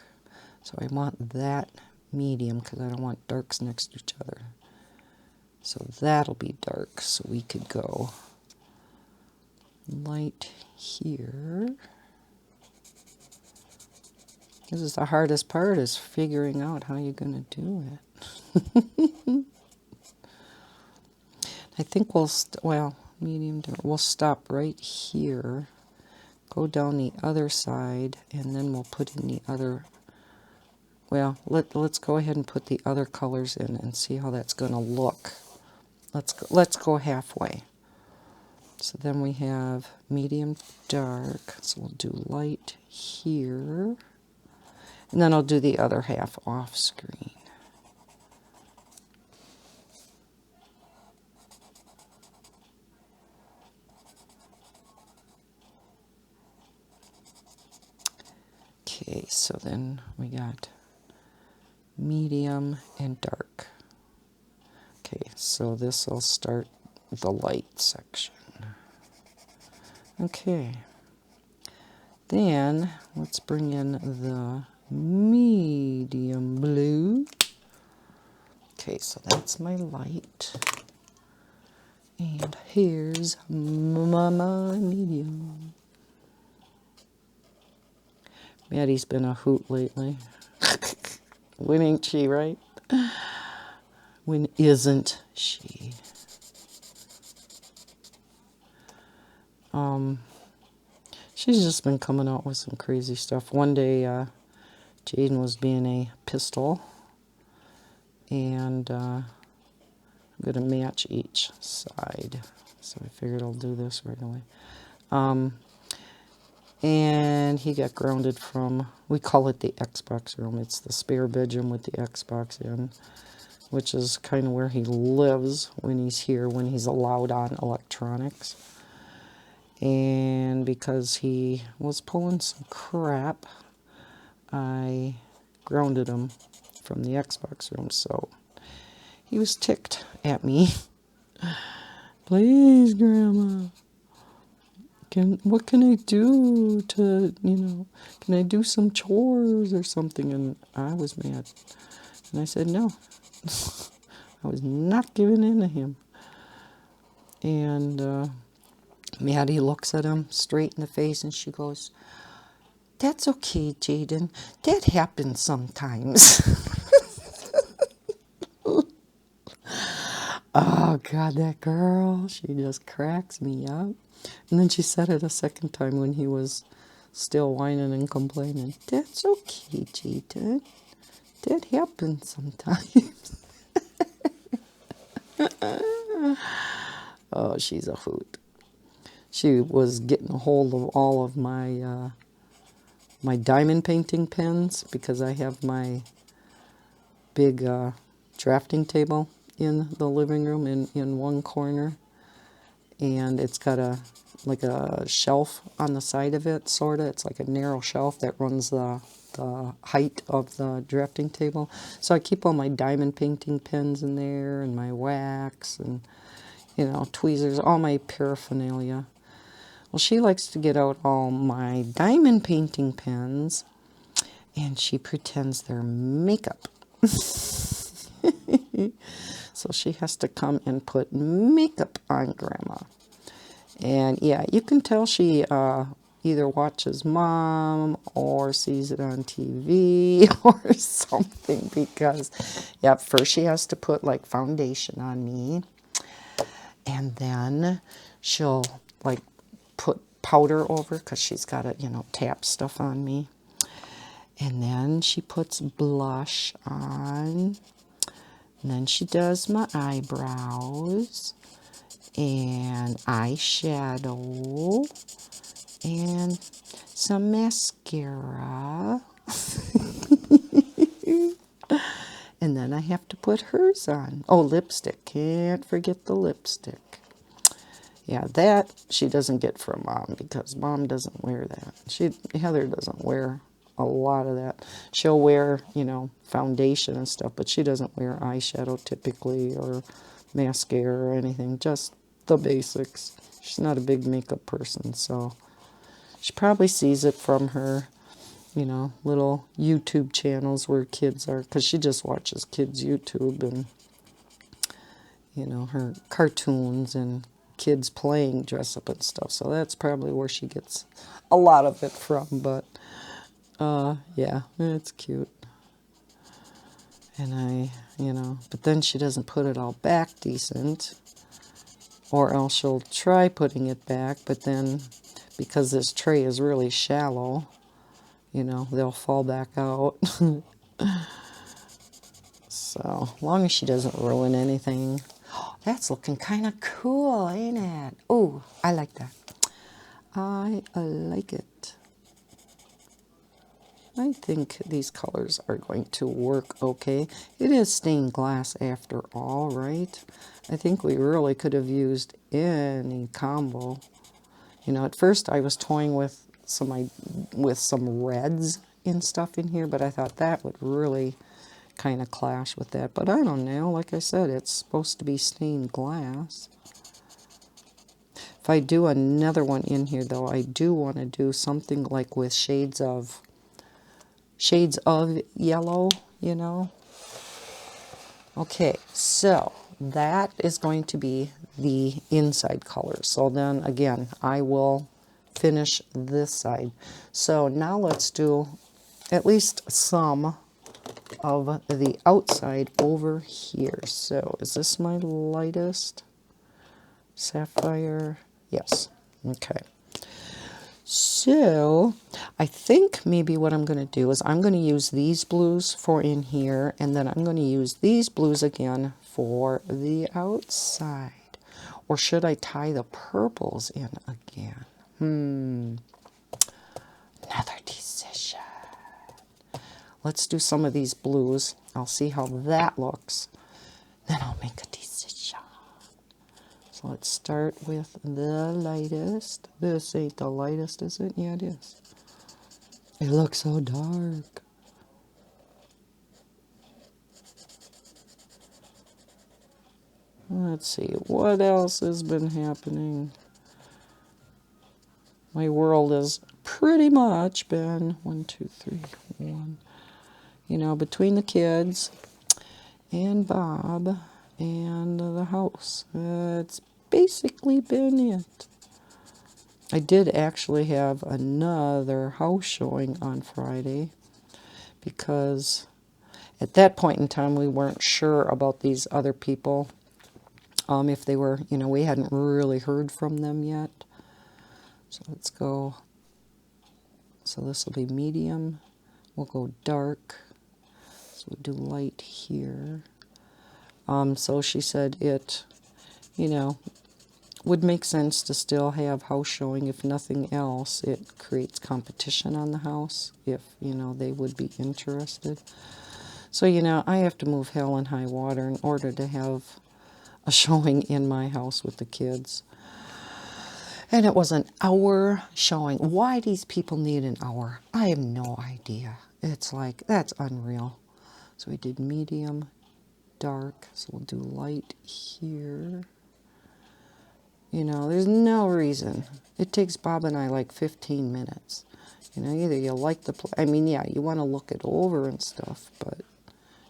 [SPEAKER 1] So I want that medium because I don't want darks next to each other. So that'll be dark. So we could go light here. This is the hardest part, is figuring out how you're going to do it. I think we'll, medium dark, we'll stop right here, go down the other side, and then we'll put in the other, well, let's go ahead and put the other colors in and see how that's going to look. Let's go halfway. So then we have medium dark, so we'll do light here. And then I'll do the other half off screen. Okay, so then we got medium and dark. Okay, so this will start the light section. Okay. Then let's bring in the medium blue. Okay, so that's my light. And here's my medium. Maddie's been a hoot lately. When ain't she, right? When isn't she? She's just been coming out with some crazy stuff. One day, Jaden was being a pistol, and I'm going to match each side. So I figured I'll do this right away. And he got grounded from, we call it the Xbox room. It's the spare bedroom with the Xbox in, which is kind of where he lives when he's here, when he's allowed on electronics. And because he was pulling some crap, I grounded him from the Xbox room. So he was ticked at me. Please, Grandma, what can I do to, can I do some chores or something? And I was mad. And I said, no. I was not giving in to him. And Maddie looks at him straight in the face and she goes, "That's okay, Jaden. That happens sometimes." Oh, God, that girl, she just cracks me up. And then she said it a second time when he was still whining and complaining. "That's okay, Jaden. That happens sometimes." Oh, she's a hoot. She was getting a hold of all of my my diamond painting pens because I have my big drafting table in the living room in one corner, and it's got like a shelf on the side of it, sort of. It's like a narrow shelf that runs the height of the drafting table. So I keep all my diamond painting pens in there, and my wax, and tweezers, all my paraphernalia. Well, she likes to get out all my diamond painting pens, and she pretends they're makeup. So she has to come and put makeup on Grandma. And yeah, you can tell she either watches Mom or sees it on TV or something, because first she has to put like foundation on me, and then she'll like put powder over because she's got to tap stuff on me, and then she puts blush on, and then she does my eyebrows, and eyeshadow and some mascara. And then I have to put hers on. Oh, lipstick. Can't forget the lipstick. Yeah, that she doesn't get from Mom because Mom doesn't wear that. Heather doesn't wear a lot of that. She'll wear, you know, foundation and stuff, but she doesn't wear eyeshadow typically or mascara or anything. Just the basics. She's not a big makeup person, so she probably sees it from her, you know, little YouTube channels where kids are, because she just watches kids' YouTube and, you know, her cartoons and kids playing dress up and stuff. So that's probably where she gets a lot of it from. But yeah, it's cute. And you know, but then she doesn't put it all back decent, or else she'll try putting it back, but then because this tray is really shallow, you know, they'll fall back out. So, as long as she doesn't ruin anything. That's looking kind of cool, ain't it? Oh, I like that. I like it. I think these colors are going to work okay. It is stained glass after all, right? I think we really could have used any combo. You know, at first I was toying with some reds and stuff in here, but I thought that would really kind of clash with that. But I don't know. Like I said, it's supposed to be stained glass. If I do another one in here, though, I do want to do something like with shades of yellow, you know. Okay, so that is going to be the inside color. So then again, I will finish this side. So now let's do at least some of the outside over here. So is this my lightest? Sapphire? Yes. Okay. So I think maybe what I'm going to do is I'm going to use these blues for in here, and then I'm going to use these blues again for the outside. Or should I tie the purples in again? Another decision. Let's do some of these blues. I'll see how that looks. Then I'll make a decision. So let's start with the lightest. This ain't the lightest, is it? Yeah, it is. It looks so dark. Let's see, what else has been happening? My world has pretty much been 1, 2, 3, 1. You know, between the kids and Bob and the house. That's basically been it. I did actually have another house showing on Friday because at that point in time we weren't sure about these other people. If they were, you know, we hadn't really heard from them yet. So let's go. So this will be medium. We'll go dark. So we'll do light here. So she said it, you know, would make sense to still have house showing. If nothing else, it creates competition on the house if, you know, they would be interested. So, you know, I have to move hell and high water in order to have a showing in my house with the kids. And it was an hour showing. Why these people need an hour, I have no idea. It's like, that's unreal. So we did medium, dark, so we'll do light here. You know, there's no reason. It takes Bob and I like 15 minutes. You know, either you like the I mean, yeah, you want to look it over and stuff, but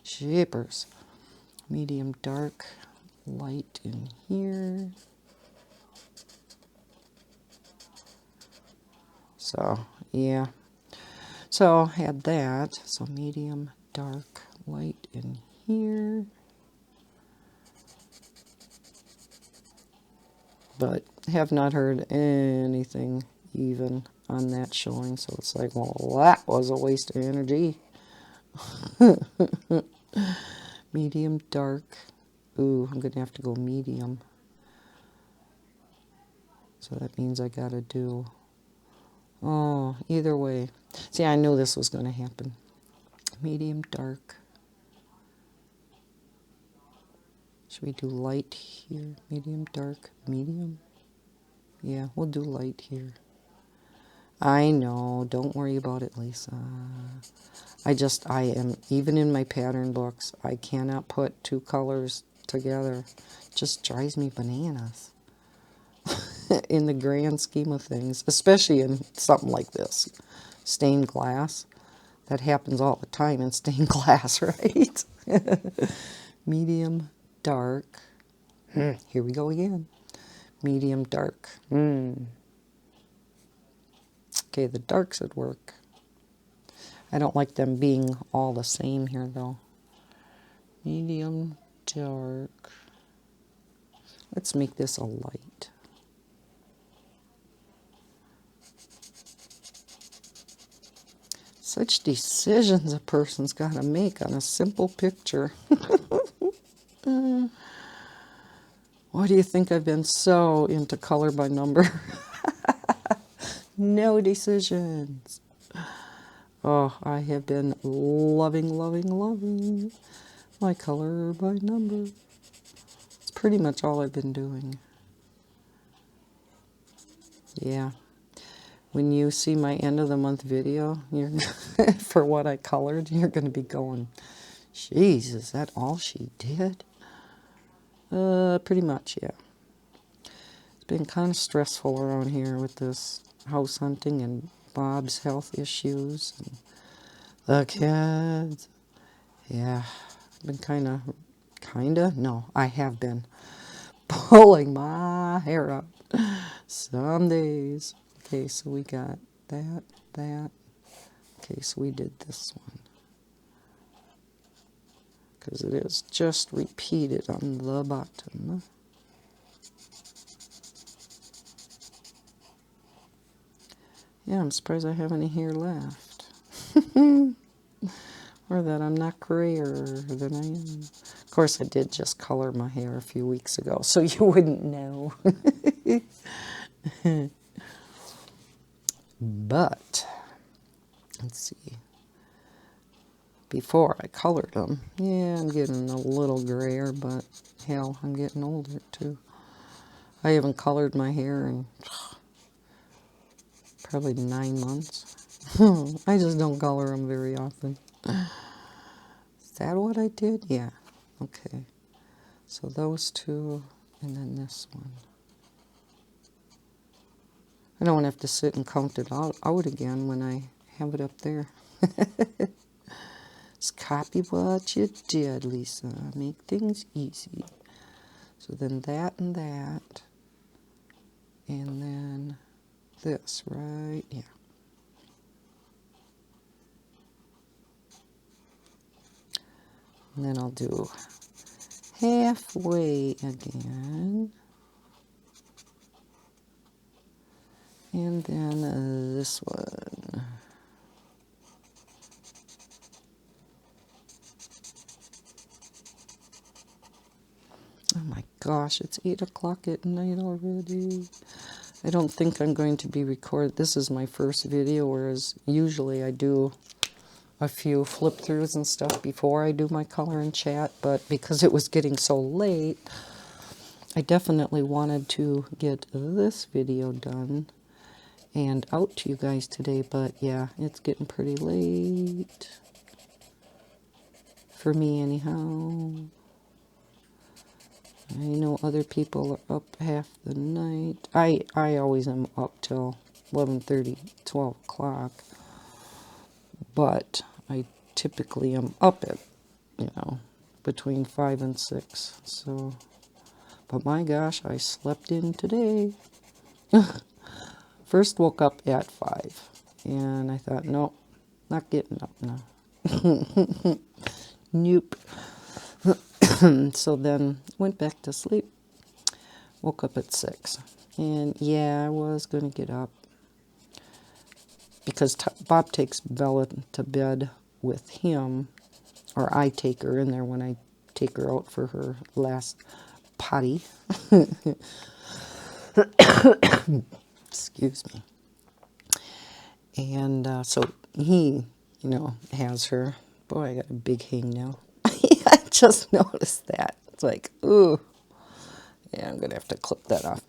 [SPEAKER 1] shippers. Medium, dark, light in here. So, yeah. So, had that. So, medium, dark, light in here. But have not heard anything even on that showing. So, it's like, well, that was a waste of energy. Medium, dark. Ooh, I'm going to have to go medium. So that means I gotta do, oh, either way. See, I knew this was gonna happen. Medium dark. Should we do light here? Medium dark, medium? Yeah, we'll do light here. I know, don't worry about it, Lisa. I am, even in my pattern books, I cannot put two colors together. It just drives me bananas in the grand scheme of things, especially in something like this, stained glass. That happens all the time in stained glass, right? Medium dark. Here we go again. Medium dark. Okay, the darks would work. I don't like them being all the same here, though. Medium dark. Let's make this a light. Such decisions a person's got to make on a simple picture. Why do you think I've been so into color by number? No decisions. Oh, I have been loving, loving, loving my color by number. It's pretty much all I've been doing. Yeah. When you see my end of the month video, you're for what I colored, you're going to be going, "Jeez, is that all she did?" Pretty much, yeah. It's been kind of stressful around here with this house hunting and Bob's health issues and the kids. Yeah, I've been no, I have been pulling my hair up some days. Okay, so we got that. Okay, so we did this one. Because it is just repeated on the bottom. Yeah, I'm surprised I have any hair left. Or that I'm not grayer than I am. Of course, I did just color my hair a few weeks ago, so you wouldn't know. But, let's see. Before I colored them, yeah, I'm getting a little grayer, but hell, I'm getting older too. I haven't colored my hair in probably 9 months. I just don't color them very often. Is that what I did? Yeah. Okay. So those two, and then this one. I don't want to have to sit and count it out again when I have it up there. Just copy what you did, Lisa. Make things easy. So then that and that. And then this, right? Yeah. And then I'll do halfway again. And then this one. Oh my gosh, it's 8 o'clock at night already. I don't think I'm going to be recording. This is my first video, whereas usually I do a few flip throughs and stuff before I do my color and chat, but because it was getting so late, I definitely wanted to get this video done and out to you guys today, but yeah, it's getting pretty late. For me anyhow. I know other people are up half the night. I always am up till 11:30, 12 o'clock. But I typically am up at, between 5 and 6. So, but my gosh, I slept in today. First woke up at 5. And I thought, nope, not getting up now. Nope. So then went back to sleep. Woke up at 6. And yeah, I was going to get up. Because Bob takes Bella to bed with him. Or I take her in there when I take her out for her last potty. Excuse me. And so he, has her. Boy, I got a big hangnail. I just noticed that. It's like, ooh. Yeah, I'm going to have to clip that off.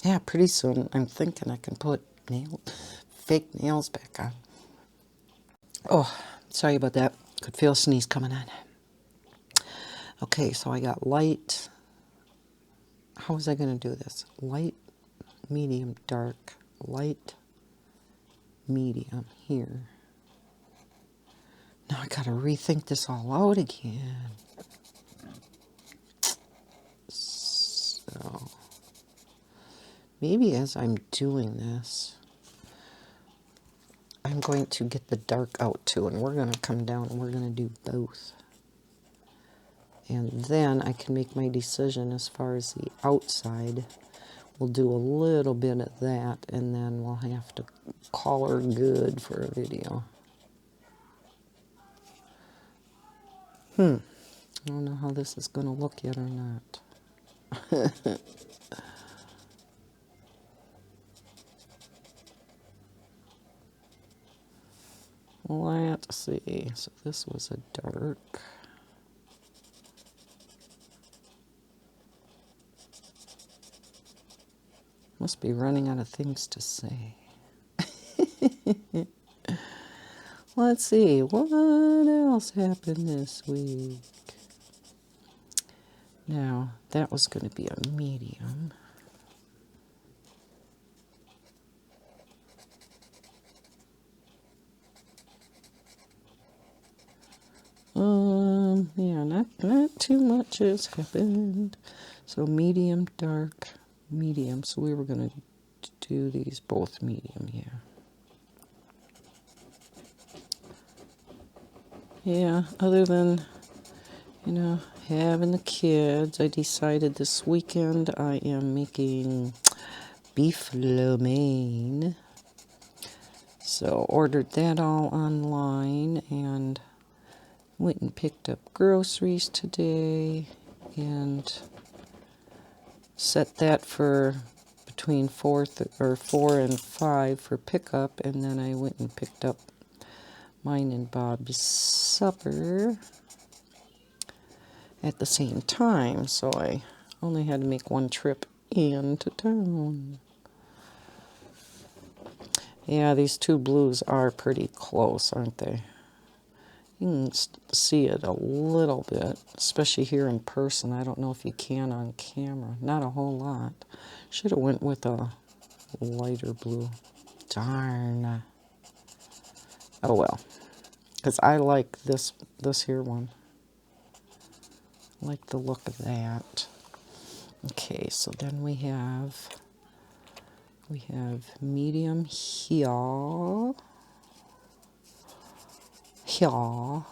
[SPEAKER 1] Yeah, pretty soon I'm thinking I can put fake nails back on. Oh, sorry about that. Could feel a sneeze coming on. Okay, so I got light. How was I going to do this? Light, medium, dark, light, medium here. Now I got to rethink this all out again. So maybe as I'm doing this, I'm going to get the dark out too, and we're going to come down and we're going to do both. And then I can make my decision as far as the outside. We'll do a little bit of that, and then we'll have to call her good for a video. I don't know how this is going to look yet or not. Let's see. So this was a dark. Must be running out of things to say. Let's see. What else happened this week? Now, that was going to be a medium. Yeah, not too much has happened. So medium, dark, medium. So we were going to do these both medium here. Yeah, other than, having the kids, I decided this weekend I am making beef lo mein. So ordered that all online and went and picked up groceries today and set that for between 4 and 5 for pickup, and then I went and picked up mine and Bob's supper at the same time, so I only had to make one trip into town. Yeah, these two blues are pretty close, aren't they? You can see it a little bit, especially here in person. I don't know if you can on camera. Not a whole lot. Should have went with a lighter blue. Darn. Oh well. Because I like this here one. I like the look of that. Okay, so then we have medium here. Here. I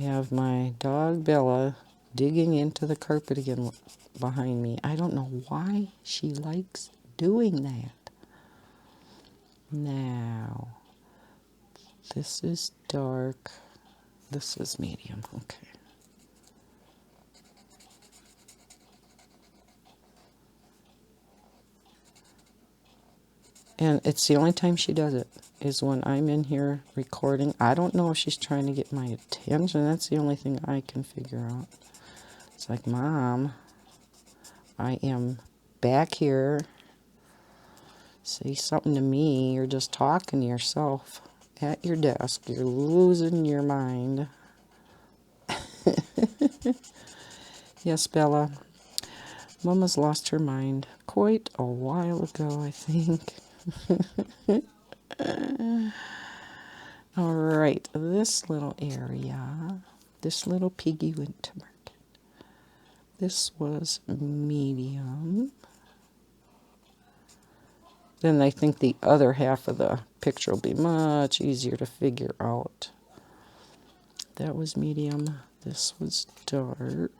[SPEAKER 1] have my dog Bella digging into the carpet again behind me. I don't know why she likes doing that. Now, this is dark. This is medium. Okay. And it's the only time she does it is when I'm in here recording. I don't know if she's trying to get my attention. That's the only thing I can figure out. It's like, Mom, I am back here. Say something to me. You're just talking to yourself at your desk. You're losing your mind. Yes, Bella. Mama's lost her mind quite a while ago, I think. All right, this little area, this little piggy went to market. This was medium. Then I think the other half of the picture will be much easier to figure out. That was medium. This was dark.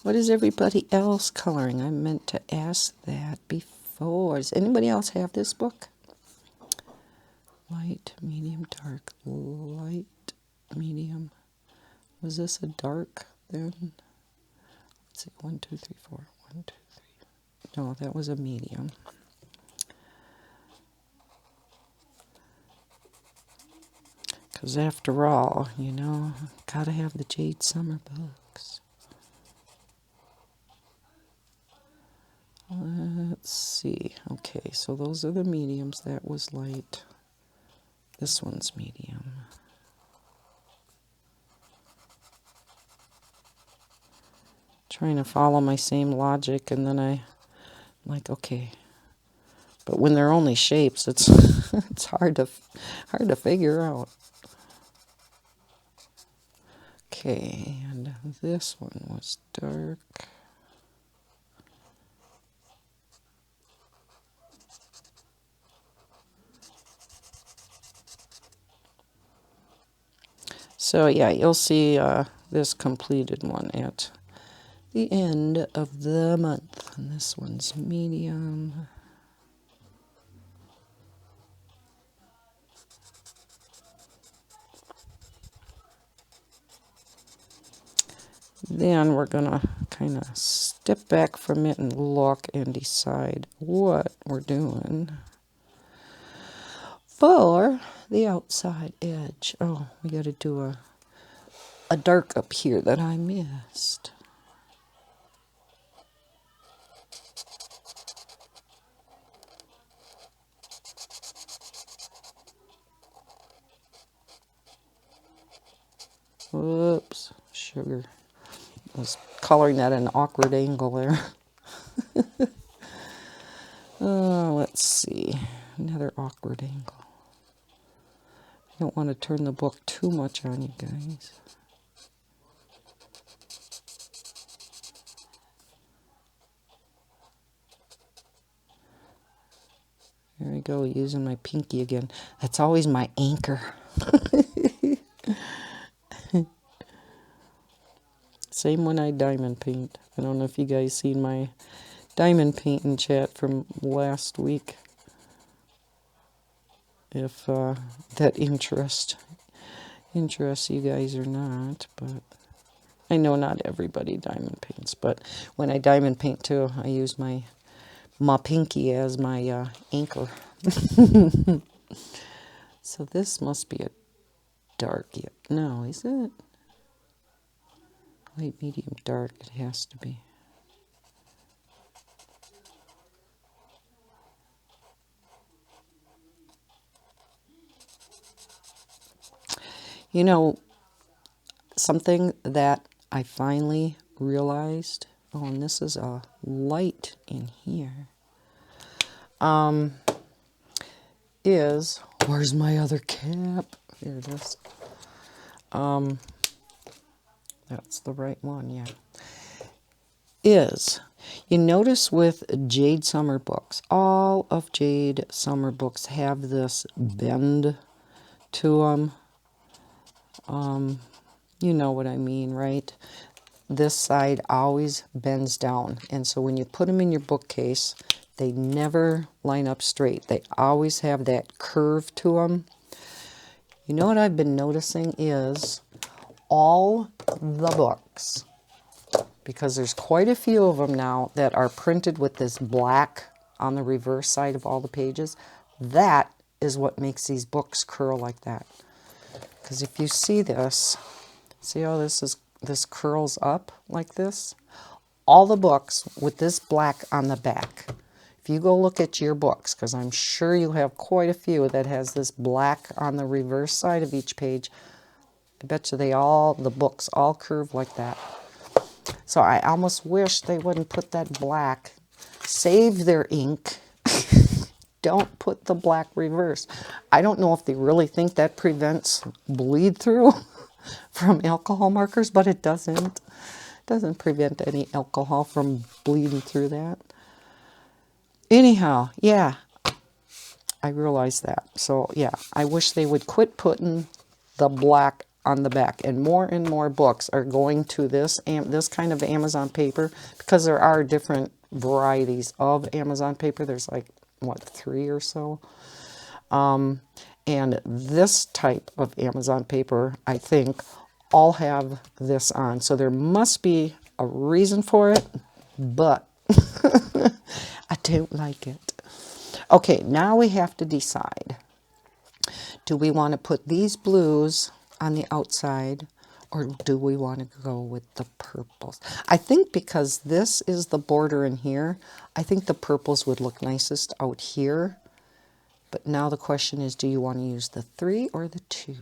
[SPEAKER 1] What is everybody else coloring? I meant to ask that before. Does anybody else have this book? Light, medium, dark. Light, medium. Was this a dark then? Let's see. 1, 2, 3, 4. 1, 2, 3. No, that was a medium. Because after all, you know, gotta have the Jade Summer books. Let's see. Okay, so those are the mediums. That was light. This one's medium. Trying to follow my same logic, and then I'm like, okay. But when they're only shapes, it's it's hard to figure out. Okay, and this one was dark. So yeah, you'll see this completed one at the end of the month. And this one's medium. Then we're going to kind of step back from it and look and decide what we're doing for the outside edge. Oh, we got to do a dark up here that I missed. Whoops, sugar. I was coloring at an awkward angle there. Let's see. Another awkward angle. I don't want to turn the book too much on you guys. There we go, using my pinky again. That's always my anchor. Same when I diamond paint. I don't know if you guys seen my diamond painting chat from last week. If that interests you guys or not, but I know not everybody diamond paints. But when I diamond paint too, I use my pinky as my anchor. So this must be a dark. No, is it? Light, medium, dark. It has to be. You know, something that I finally realized. Oh, and this is a light in here. Is, where's my other cap? Here it is. That's the right one, yeah. Is, you notice with Jade Summer books, all of Jade Summer books have this bend to them. You know what I mean, right? This side always bends down. And so when you put them in your bookcase, they never line up straight. They always have that curve to them. You know what I've been noticing is all the books, because there's quite a few of them now that are printed with this black on the reverse side of all the pages. That is what makes these books curl like that. Because if you see this, see how this curls up like this? All the books with this black on the back. If you go look at your books, because I'm sure you have quite a few that has this black on the reverse side of each page, I bet you the books all curve like that. So I almost wish they wouldn't put that black. Save their ink. Don't put the black reverse. I don't know if they really think that prevents bleed through from alcohol markers, but it doesn't. It doesn't prevent any alcohol from bleeding through that. Anyhow, yeah, I realized that. So yeah, I wish they would quit putting the black on the back. And more books are going to this kind of Amazon paper, because there are different varieties of Amazon paper. There's like, what, 3 or so? And this type of Amazon paper, I think, all have this on. So there must be a reason for it, but I don't like it. Okay, now we have to decide. Do we want to put these blues on the outside, or do we want to go with the purples? I think because this is the border in here, I think the purples would look nicest out here. But now the question is, do you want to use the 3 or the 2?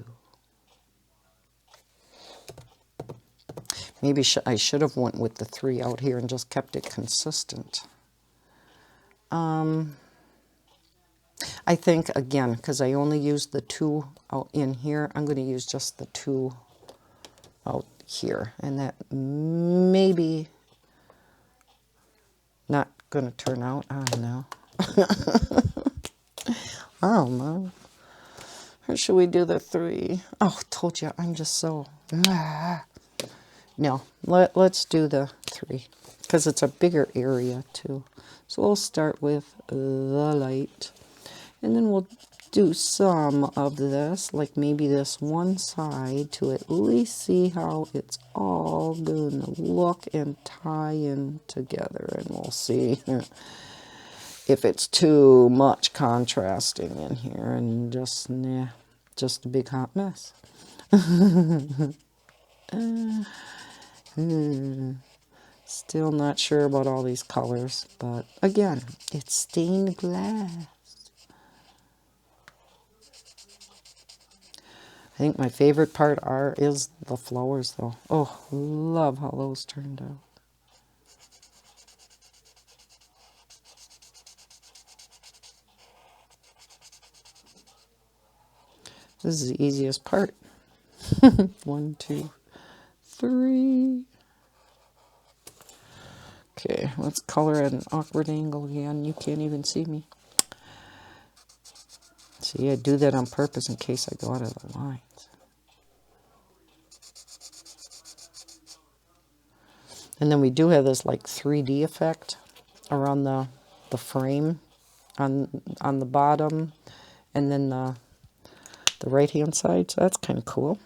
[SPEAKER 1] Maybe I should have went with the 3 out here and just kept it consistent. I think, again, because I only used the 2 out in here, I'm going to use just the 2 out here. And that maybe not going to turn out. I don't know. I don't know. Or should we do the 3? Oh, told you, I'm just so... No, let's do the 3, because it's a bigger area too. So we'll start with the light, and then we'll do some of this, like maybe this one side, to at least see how it's all going to look and tie in together, and we'll see if it's too much contrasting in here and just, nah, just a big hot mess. Still not sure about all these colors, but again, it's stained glass. I think my favorite part is the flowers, though. Oh, love how those turned out. This is the easiest part. 1, 2, 3. Okay, let's color at an awkward angle again. You can't even see me. See, I do that on purpose in case I go out of the lines. And then we do have this like 3D effect around the frame on the bottom, and then the right hand side. So that's kind of cool.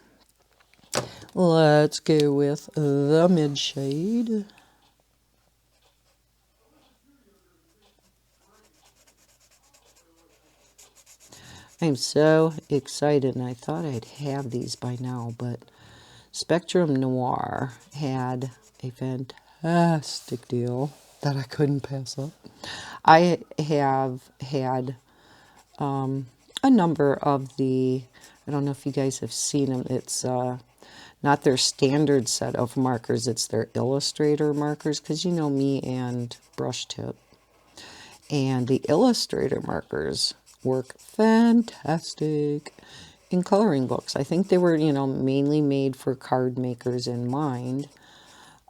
[SPEAKER 1] Let's go with the mid shade. I'm so excited, and I thought I'd have these by now, but Spectrum Noir had a fantastic deal that I couldn't pass up. I have had a number of the, I don't know if you guys have seen them, it's not their standard set of markers, it's their Illustrator markers, because you know me and brush tip. And the Illustrator markers work fantastic in coloring books. I think they were, mainly made for card makers in mind.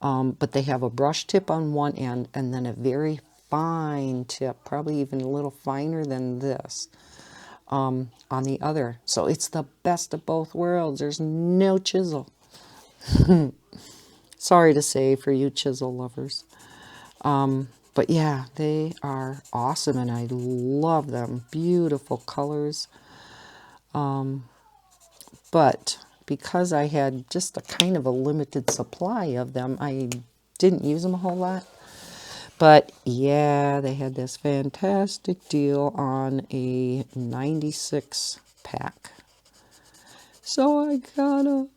[SPEAKER 1] But they have a brush tip on one end and then a very fine tip, probably even a little finer than this, on the other. So it's the best of both worlds. There's no chisel. Sorry to say for you chisel lovers. But yeah, they are awesome, and I love them. Beautiful colors. But because I had just a kind of a limited supply of them, I didn't use them a whole lot. But yeah, they had this fantastic deal on a 96 pack. So I got them.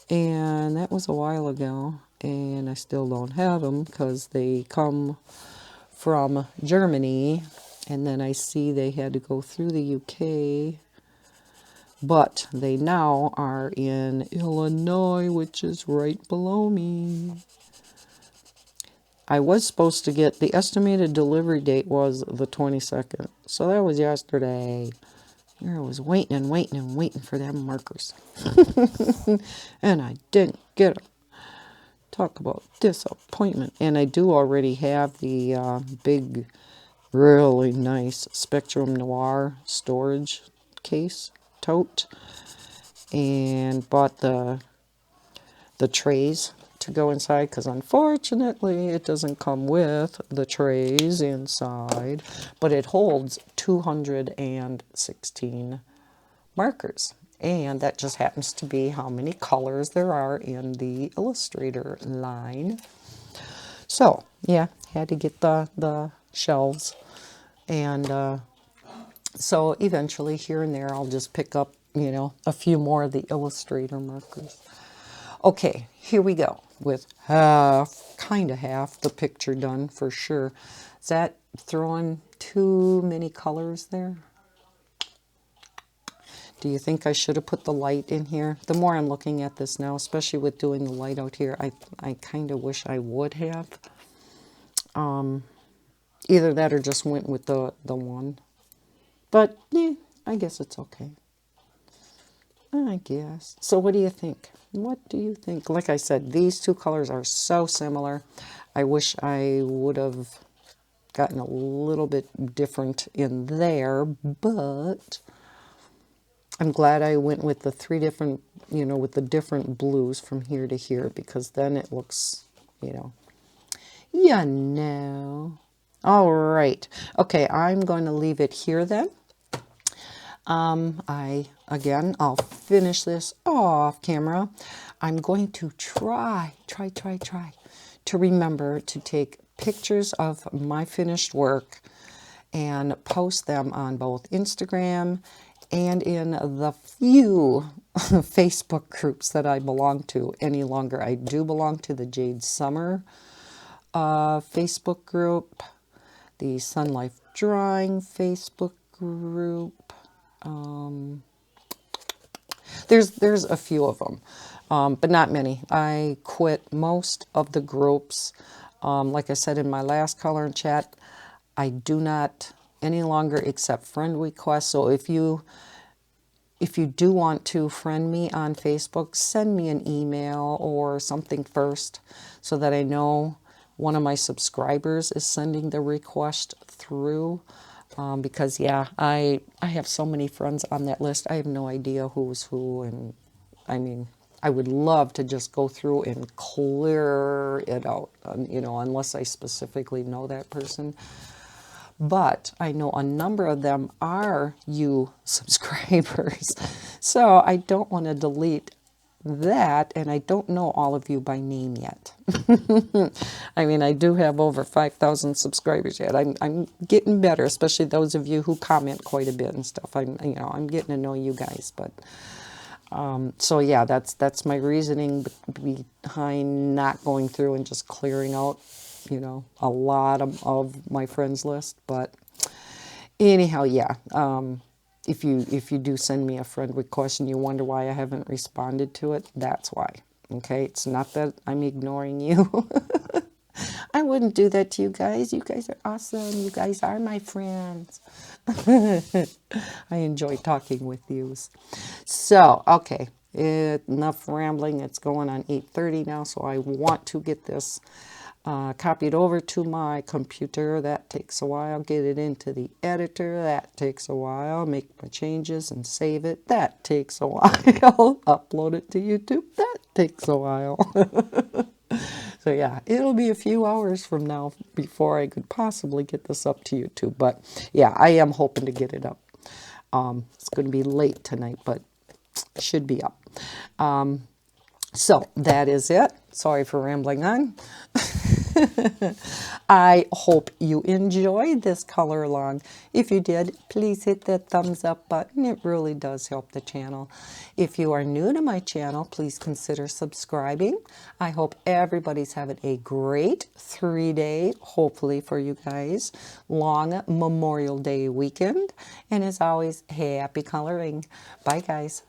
[SPEAKER 1] And that was a while ago. And I still don't have them because they come from Germany. And then I see they had to go through the UK. But they now are in Illinois, which is right below me. I was supposed to get, the estimated delivery date was the 22nd. So that was yesterday. I was waiting and waiting and waiting for them markers. And I didn't get them. Talk about disappointment. And I do already have the big, really nice Spectrum Noir storage case, tote. and bought the trays to go inside, because unfortunately it doesn't come with the trays inside, but it holds 216 markers, and that just happens to be how many colors there are in the Illustrator line. So yeah, had to get the shelves, and so eventually here and there I'll just pick up, you know, a few more of the Illustrator markers. Okay, here we go with kind of half the picture done for sure. Is that throwing too many colors there? Do you think I should have put the light in here? The more I'm looking at this now, especially with doing the light out here, I kind of wish I would have. Either that or just went with the one. But yeah, I guess it's okay. I guess. So what do you think? What do you think? Like I said, these two colors are so similar. I wish I would have gotten a little bit different in there, but I'm glad I went with the three different, you know, with the different blues from here to here, because then it looks, you know. All right. Okay, I'm going to leave it here then. I'll finish this off camera. I'm going to try to remember to take pictures of my finished work and post them on both Instagram and in the few Facebook groups that I belong to any longer. I do belong to the Jade Summer Facebook group, the Sun Life Drawing Facebook group. There's a few of them, but not many. I quit most of the groups. Like I said in my last color and chat, I do not any longer accept friend requests. So if you do want to friend me on Facebook, send me an email or something first so that I know one of my subscribers is sending the request through. Because yeah, I have so many friends on that list. I have no idea who's who, and I mean, I would love to just go through and clear it out, you know, unless I specifically know that person. But I know a number of them are you subscribers, so I don't want to delete that, and I don't know all of you by name yet. I mean, I do have over 5,000 subscribers yet. I'm getting better, especially those of you who comment quite a bit and stuff. I'm getting to know you guys, but so yeah, that's my reasoning behind not going through and just clearing out, you know, a lot of my friends list. But anyhow, yeah. If you do send me a friend request and you wonder why I haven't responded to it, that's why. Okay, it's not that I'm ignoring you. I wouldn't do that to you guys. You guys are awesome. You guys are my friends. I enjoy talking with you. So, okay, enough rambling. It's going on 8:30 now, so I want to get this copied over to my computer. That takes a while. Get it into the editor. That takes a while. Make my changes and save it. That takes a while. Upload it to YouTube. That takes a while. So yeah, it'll be a few hours from now before I could possibly get this up to YouTube. But yeah, I am hoping to get it up. It's going to be late tonight, but it should be up. So that is it. Sorry for rambling on. I hope you enjoyed this color along. If you did, please hit that thumbs up button. It really does help the channel. If you are new to my channel, please consider subscribing. I hope everybody's having a great 3-day, hopefully for you guys, long Memorial Day weekend. And as always, happy coloring. Bye, guys.